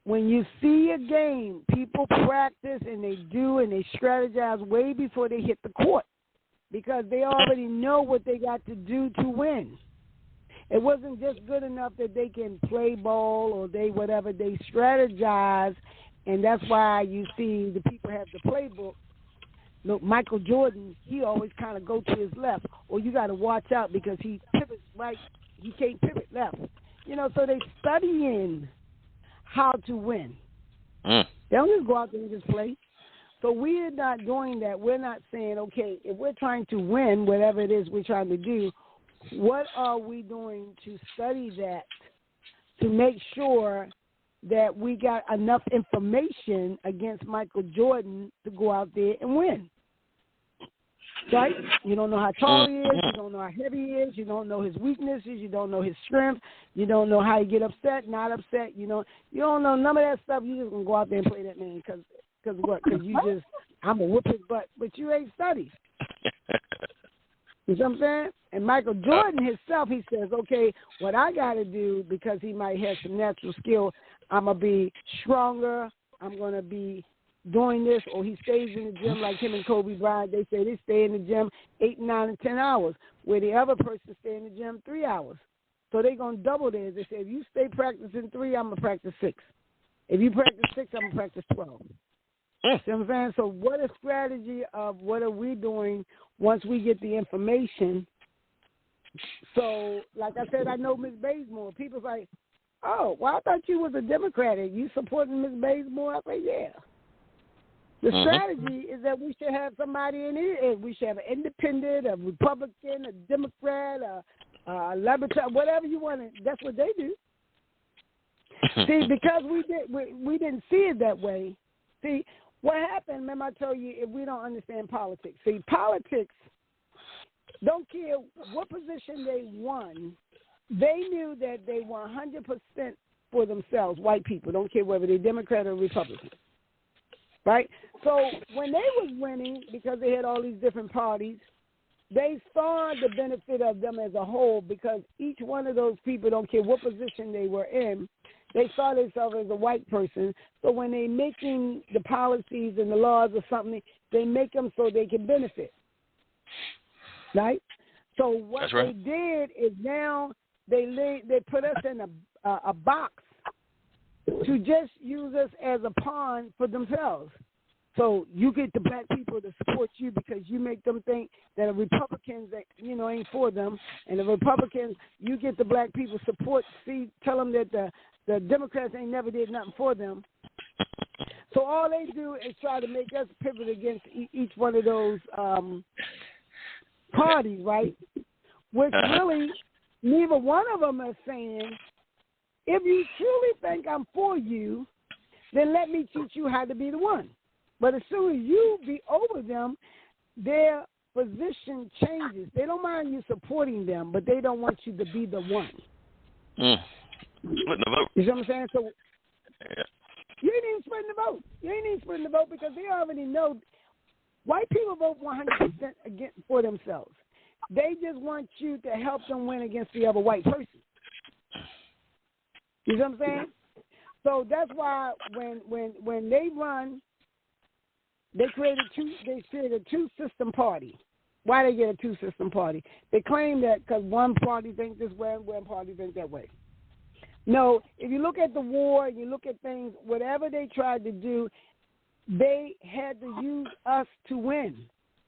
when you see a game, people practice and they do and they strategize way before they hit the court because they already know what they got to do to win. It wasn't just good enough that they can play ball or they strategize, and that's why you see the people have the playbook. Look, Michael Jordan, he always kind of go to his left, or you got to watch out because he pivots right. You can't pivot left. So they studying how to win. They don't just go out there and just play. So we are not doing that. We're not saying, okay, if we're trying to win, whatever it is we're trying to do, what are we doing to study that to make sure that we got enough information against Michael Jordan to go out there and win? right? You don't know how tall he is. You don't know how heavy he is. You don't know his weaknesses. You don't know his strength. You don't know how he get upset, not upset. You don't know none of that stuff. You just gonna go out there and play that man because what? Because I'm gonna whoop his butt, but you ain't studied. You know what I'm saying? And Michael Jordan himself, he says, okay, what I got to do, because he might have some natural skill, I'm going to be stronger. I'm going to be doing this. Or he stays in the gym like him and Kobe Bryant. They say they stay in the gym 8, 9, and 10 hours, where the other person stay in the gym 3 hours. So they're going to double theirs. They say, if you stay practicing 3, I'm going to practice 6. If you practice 6, I'm going to practice 12. See what I'm saying? So what a strategy of what are we doing once we get the information? So, like I said, I know Ms. Bazemore. People's like, oh, well, I thought you was a Democrat. Are you supporting Ms. Bazemore? I say, yeah. The strategy is that we should have somebody in here. We should have an independent, a Republican, a Democrat, a Libertarian, whatever you want. That's what they do. See, because we didn't see it that way. See, what happened, remember I told you, if we don't understand politics. See, politics, don't care what position they won, they knew that they were 100% for themselves, white people, don't care whether they're Democrat or Republican. Right? So when they was winning, because they had all these different parties, they saw the benefit of them as a whole, because each one of those people, don't care what position they were in, they saw themselves as a white person. So when they're making the policies and the laws or something, they make them so they can benefit. Right? So what they did is now they put us in a box to just use us as a pawn for themselves. So you get the black people to support you because you make them think that the Republicans, ain't for them. And the Republicans, you get the black people support, tell them that the Democrats ain't never did nothing for them. So all they do is try to make us pivot against each one of those parties, right? Which really, neither one of them are saying, if you truly think I'm for you, then let me teach you how to be the one. But as soon as you be over them, their position changes. They don't mind you supporting them, but they don't want you to be the one. Splitting the vote. You see what I'm saying? So you ain't even splitting the vote. You ain't even splitting the vote because they already know white people vote 100% against for themselves. They just want you to help them win against the other white person. You see what I'm saying? So that's why when they run, they created a two-system party. Why they get a two-system party? They claim that because one party thinks this way and one party thinks that way. No, if you look at the war, you look at things, whatever they tried to do, they had to use us to win.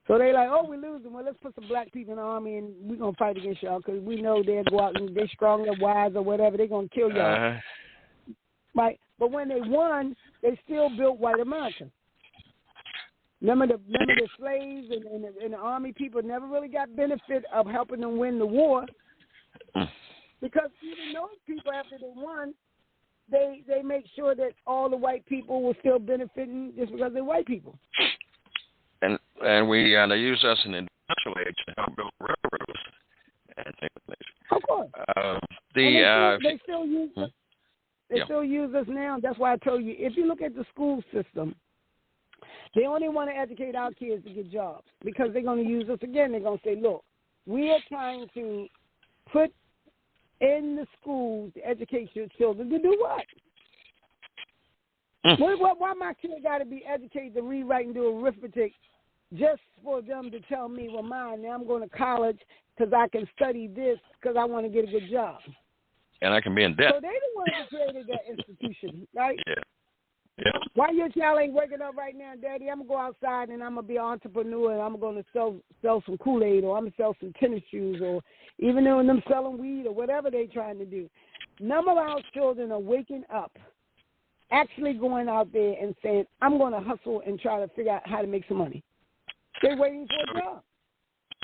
So they like, oh, we're losing. Well, let's put some black people in the army and we're going to fight against y'all because we know they'll go out and they're stronger, wise, or whatever. They're going to kill y'all. Right? But when they won, they still built white America. Remember the slaves and the army people never really got benefit of helping them win the war because even those people, after they won, they make sure that all the white people were still benefiting just because they're white people. And they use us in the industrial age to help build railroads and things like that. Of course. They still use us. They still use us now. That's why I told you, if you look at the school system, they only want to educate our kids to get jobs because they're going to use us again. They're going to say, look, we are trying to put in the schools to educate your children to do what? Why my kid got to be educated to read, write, and do arithmetic just for them to tell me, well, mine, now I'm going to college because I can study this because I want to get a good job. And I can be in debt. So they the ones that created that institution, right? Yeah. Yeah. Why your child ain't waking up right now, Daddy? I'm going to go outside and I'm going to be an entrepreneur and I'm going to sell some Kool-Aid or I'm going to sell some tennis shoes or even though them selling weed or whatever they're trying to do. None of our children are waking up, actually going out there and saying, I'm going to hustle and try to figure out how to make some money. They're waiting for a job.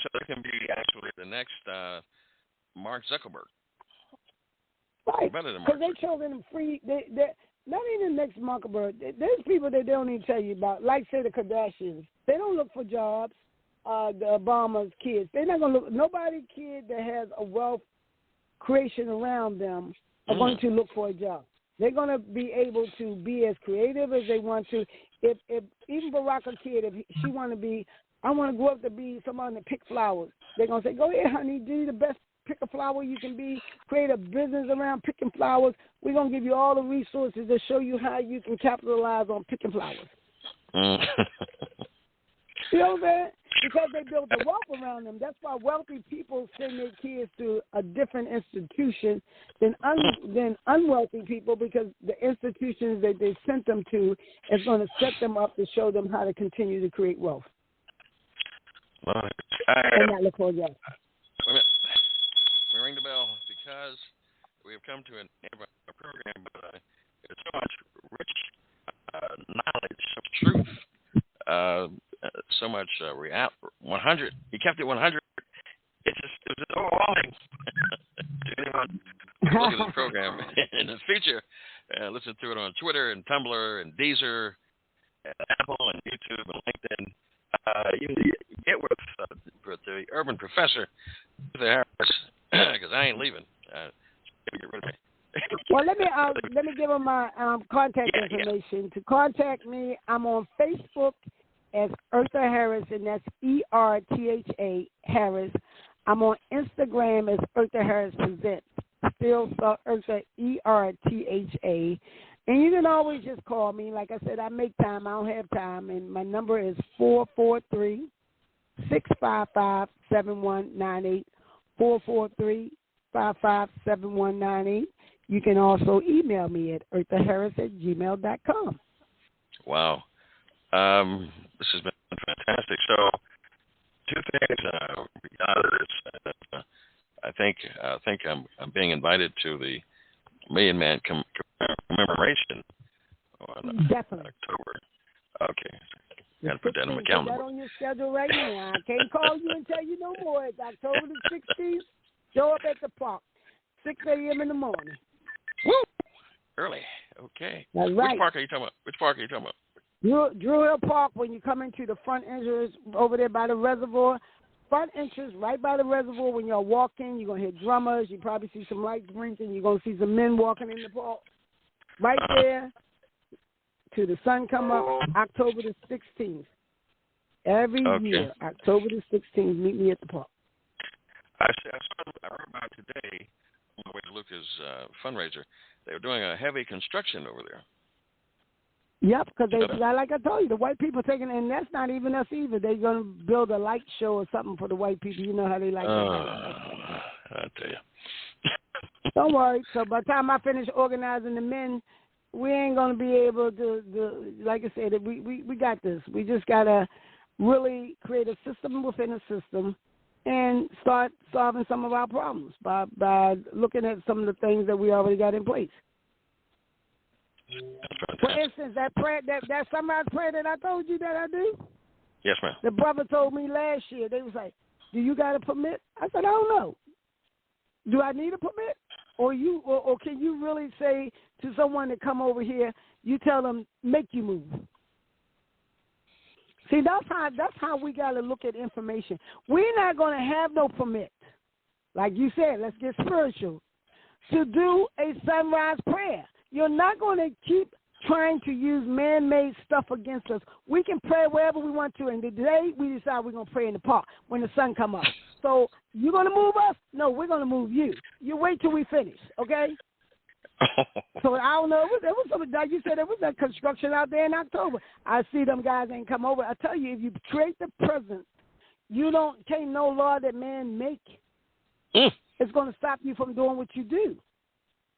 So they can be actually the next Mark Zuckerberg. Right, because they children are free. They're not even the next Zuckerberg. There's people that they don't even tell you about, like, say, the Kardashians. They don't look for jobs. the Obama's kids. They're not going to look. Nobody kid that has a wealth creation around them are going to look for a job. They're going to be able to be as creative as they want to. If even Barack a kid, if she want to be, I want to grow up to be someone that pick flowers. They're going to say, go ahead, honey, do the best pick a flower you can be. Create a business around picking flowers. We're going to give you all the resources to show you how you can capitalize on picking flowers. You know what I'm saying? Because they built the wealth around them. That's why wealthy people send their kids to a different institution than unwealthy people, because the institutions that they sent them to is going to set them up to show them how to continue to create wealth. Well, And not look for a job. Wait a minute. We ring the bell because we have come to an end of our program, but there's so much rich knowledge of truth. So much 100. He kept it 100. It was overwhelming to anyone who look at this program in the future. Listen to it on Twitter and Tumblr and Deezer, and Apple and YouTube and LinkedIn. You get with the urban professor, Ertha Harris, because I ain't leaving. Get rid of me. Well, let me give him my contact information. Yeah. To contact me, I'm on Facebook as Ertha Harris, and that's Ertha Harris. I'm on Instagram as Ertha Harris Presents. Still Ertha, Ertha. And you can always just call me. Like I said, I make time. I don't have time. And my number is 443-655-7198, 443-557-7198. You can also email me at erthaharris@gmail.com. Wow. This has been fantastic. So, two things out of this. I think I'm being invited to the Million Man commemoration on Definitely. October. Okay. Got to put that on my calendar. Put that on your schedule right now. I can't call you and tell you no more. It's October the 16th. Show up at the park, 6 a.m. in the morning. Woo! Early. Okay. That's right. Which park are you talking about? Drew Hill Park, when you come into the front entrance over there by the reservoir. Front entrance right by the reservoir. When y'all walk in, you're going to hear drummers. You probably see some lights blinking. You're going to see some men walking in the park. Right there till the sun come up, October the 16th. Every year, October the 16th, meet me at the park. I heard about today on the way to Luca's fundraiser. They were doing a heavy construction over there. Yep, because like I told you, the white people taking, and that's not even us either. They're going to build a light show or something for the white people. You know how they like that. I tell you. Don't worry. So by the time I finish organizing the men, we ain't going to be able to like I said, we got this. We just got to really create a system within a system and start solving some of our problems by looking at some of the things that we already got in place. For instance, that prayer, that sunrise prayer that I told you that I do. Yes, ma'am. The brother told me last year. They was like, "Do you got a permit?" I said, "I don't know. Do I need a permit, or can you really say to someone to come over here? You tell them make you move." See, that's how we got to look at information. We're not going to have no permit, like you said. Let's get spiritual. To do a sunrise prayer. You're not going to keep trying to use man-made stuff against us. We can pray wherever we want to, and today we decide we're going to pray in the park when the sun come up. So you're going to move us? No, we're going to move you. You wait till we finish, okay? So I don't know. There was some, like you said, there was that construction out there in October. I see them guys ain't come over. I tell you, if you create the present, you can't no law that man make. It's going to stop you from doing what you do.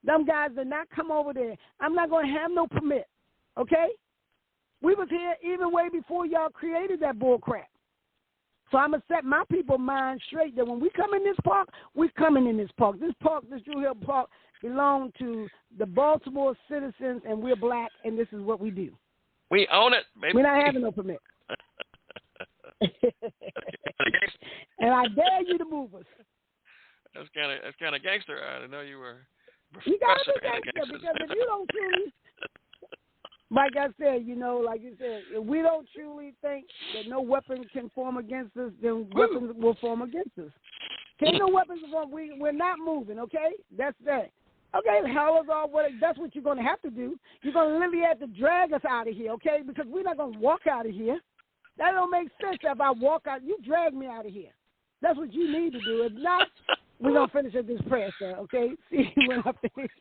Them guys did not come over there. I'm not going to have no permit, okay? We was here even way before y'all created that bull crap. So I'm going to set my people's mind straight that when we come in this park, we're coming in this park. This Drew Hill Park, belongs to the Baltimore citizens, and we're black, and this is what we do. We own it, baby. We're not having no permit. And I dare you to move us. That's kind of gangster. I didn't know you were. You got to be gangster, because if you don't choose, Like I said, like you said, if we don't truly think that no weapon can form against us, then weapons will form against us. Can't no weapons form. We're not moving, okay? That's that. Okay, hell is all what. That's what you're going to have to do. You're going to literally have to drag us out of here, okay? Because we're not going to walk out of here. That don't make sense. If I walk out, you drag me out of here. That's what you need to do. If not, we're going to finish at this prayer, sir, okay? See when I finish.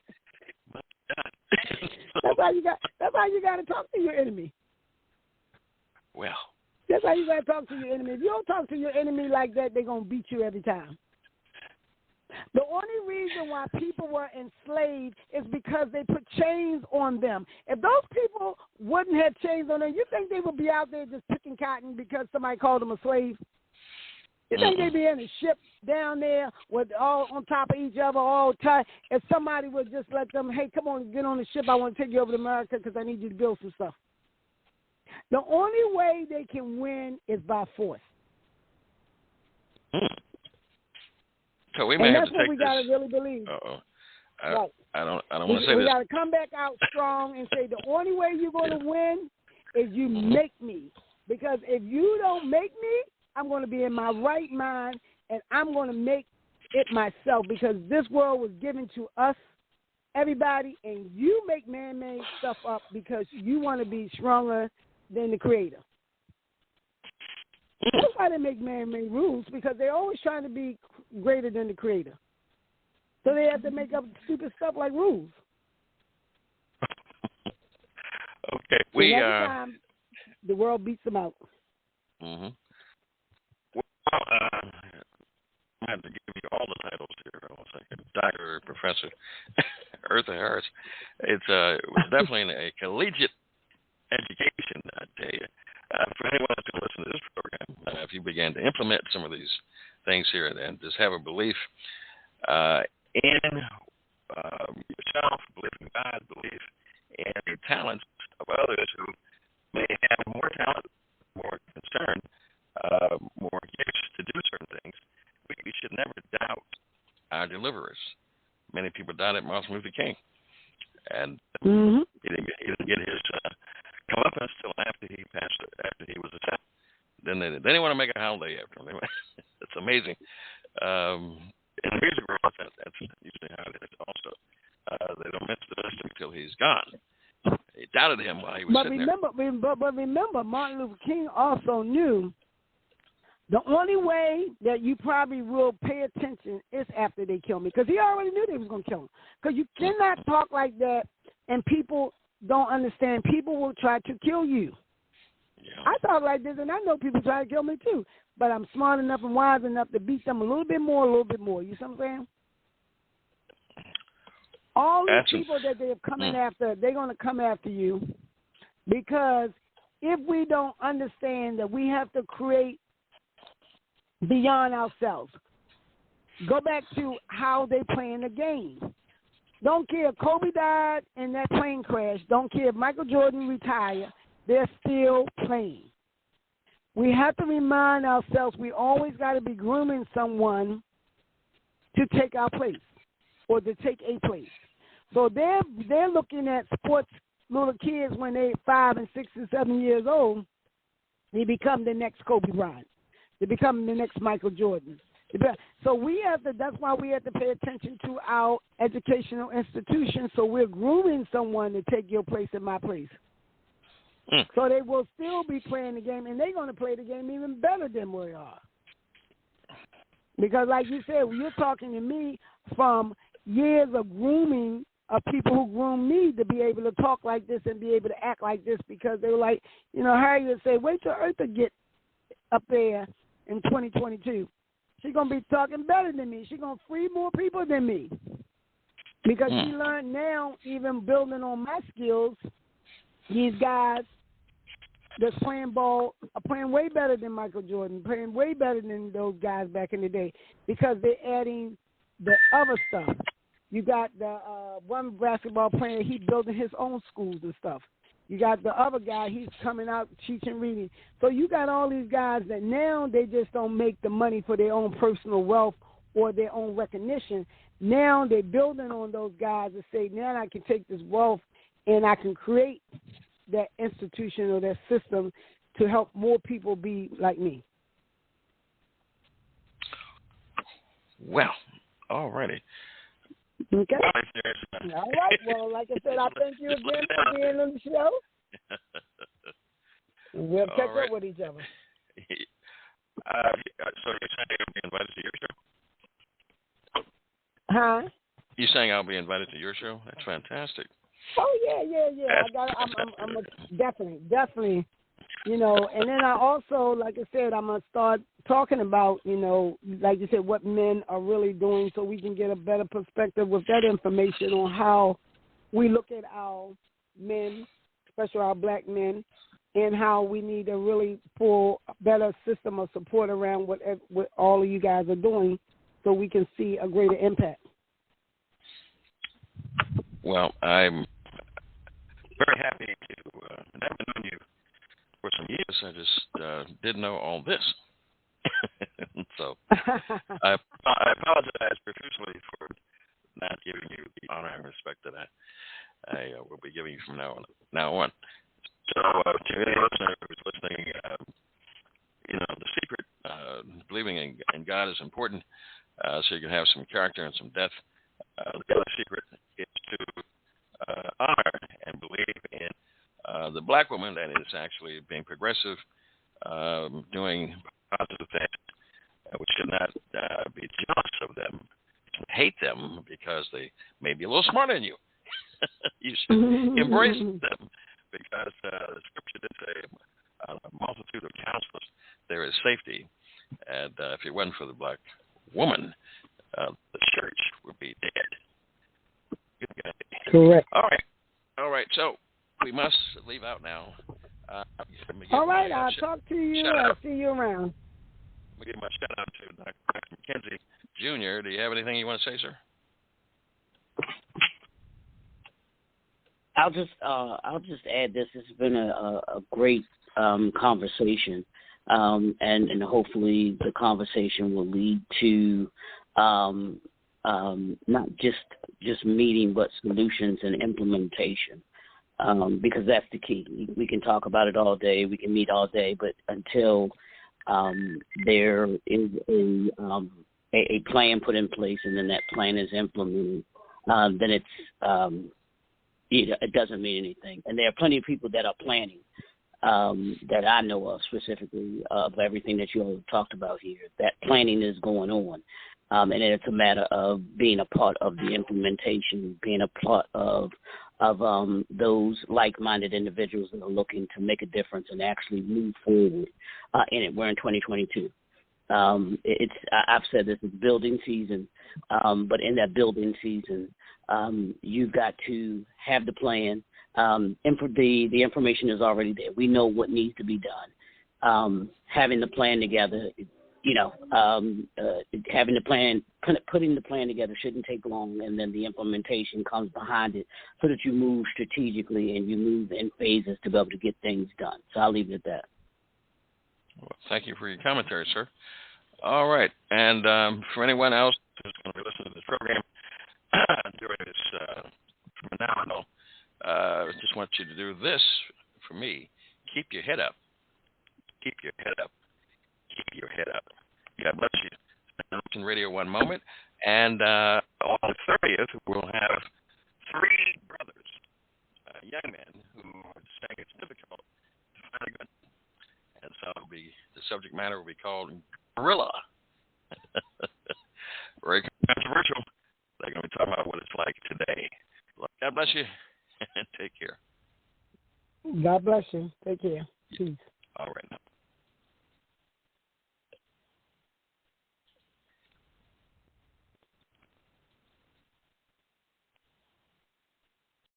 That's how you got to talk to your enemy. Well. That's how you got to talk to your enemy. If you don't talk to your enemy like that, they're going to beat you every time. The only reason why people were enslaved is because they put chains on them. If those people wouldn't have chains on them, you think they would be out there just picking cotton because somebody called them a slave? You think they'd be in a ship down there with all on top of each other, all tight? If somebody would just let them, hey, come on, get on the ship. I want to take you over to America because I need you to build some stuff. The only way they can win is by force. So we may have to take this. And that's what we got to really believe. Right. I don't want to say this. We got to come back out strong and say the only way you're going to win is you make me. Because if you don't make me, I'm going to be in my right mind, and I'm going to make it myself because this world was given to us, everybody, and you make man-made stuff up because you want to be stronger than the Creator. That's why they make man-made rules, because they're always trying to be greater than the Creator. So they have to make up stupid stuff like rules. Okay. Every time the world beats them out. Mm-hmm. Well, I have to give you all the titles here. One second. Dr. Professor Ertha Harris. It was definitely a collegiate education, I tell you. For anyone that's going to listen to this program, if you began to implement some of these things here and just have a belief in yourself, belief in God, belief in the talents of others who may have more talent, more concern, more gifts to do certain things, we should never doubt our deliverers. Many people doubted Martin Luther King, and he didn't get his comeuppance until after he passed, after he was attacked. Then they want to make a holiday after him. It's amazing. In the music world, that's usually how it is. Also, they don't mention him until he's gone. They doubted him while he was sitting there. But remember, Martin Luther King also knew the only way that you probably will pay attention is after they kill me, because he already knew they was going to kill him. Because you cannot talk like that and people don't understand. People will try to kill you. Yeah. I talk like this, and I know people try to kill me too, but I'm smart enough and wise enough to beat them a little bit more. You see what I'm saying? All these people that they're coming after, they're going to come after you, because if we don't understand that we have to create beyond ourselves, go back to how they playing the game. Don't care if Kobe died in that plane crash. Don't care if Michael Jordan retired. They're still playing. We have to remind ourselves we always got to be grooming someone to take our place or to take a place. So they're looking at sports little kids when they're 5 and 6 and 7 years old. They become the next Kobe Bryant. They become the next Michael Jordan. So we have to. That's why we have to pay attention to our educational institutions. So we're grooming someone to take your place and my place. So they will still be playing the game, and they're going to play the game even better than we are. Because, like you said, you're talking to me from years of grooming of people who groomed me to be able to talk like this and be able to act like this, because they were like, Harry would say, wait till Ertha get up there in 2022. She's going to be talking better than me. She's going to free more people than me. Because she learned now, even building on my skills, these guys that's playing ball are playing way better than Michael Jordan, playing way better than those guys back in the day, because they're adding the other stuff. You got the one basketball player, he building his own schools and stuff. You got the other guy, he's coming out teaching reading. So you got all these guys that now they just don't make the money for their own personal wealth or their own recognition. Now they're building on those guys to say, now I can take this wealth and I can create that institution or that system to help more people be like me. Well, all righty. Okay. All right. Well, like I said, I thank you again for being on the show. We'll catch up with each other. So you're saying I'll be invited to your show? Huh? You saying I'll be invited to your show? That's fantastic. Oh yeah. I'm definitely. You know, and then I also, like I said, I'm gonna start talking about, you know, like you said, what men are really doing, so we can get a better perspective with that information on how we look at our men, especially our black men, and how we need to really pull a better system of support around what all of you guys are doing, so we can see a greater impact. Well, I'm very happy to have known you for some years. I just didn't know all this. So I apologize profusely for not giving you the honor and respect that I will be giving you from now on. So to any listener who's listening, the secret, believing in God is important, so you can have some character and some depth. The other secret is to honor and believe in the black woman that is actually being progressive, doing positive things. We should not be jealous of them, hate them because they may be a little smarter than you. You should embrace them because the scripture did say, a multitude of counselors, there is safety. And if it wasn't for the black woman, the church would be dead. Correct. All right. So we must leave out now. All right. I'll talk to you. I'll see you around. We give my shout out to Dr. McKenzie Jr. Do you have anything you want to say, sir? I'll just add this. This has been a great conversation, and hopefully the conversation will lead to not just meeting, but solutions and implementation, because that's the key. We can talk about it all day, we can meet all day, but until there is a plan put in place and then that plan is implemented, then it doesn't mean anything. And there are plenty of people that are planning, that I know of specifically, of everything that you all have talked about here. That planning is going on. And it's a matter of being a part of the implementation, being a part of those like-minded individuals that are looking to make a difference and actually move forward in it. We're in 2022. I've said this, it's building season, but in that building season, you've got to have the plan. The information is already there. We know what needs to be done. Having the plan together, having the plan, putting the plan together shouldn't take long, and then the implementation comes behind it so that you move strategically and you move in phases to be able to get things done. So I'll leave it at that. Well, thank you for your commentary, sir. All right. And for anyone else who's going to be listening to this program during this from now on, I just want you to do this for me. Keep your head up. Keep your head up. Keep your head up. God bless you. Listen Radio one moment. And on the 30th, we'll have three brothers, young men, who are saying it's difficult to find a good. And so the subject matter will be called Gorilla. Very controversial. They're going to be talking about what it's like today. God bless you, and take care. God bless you. Take care. Peace.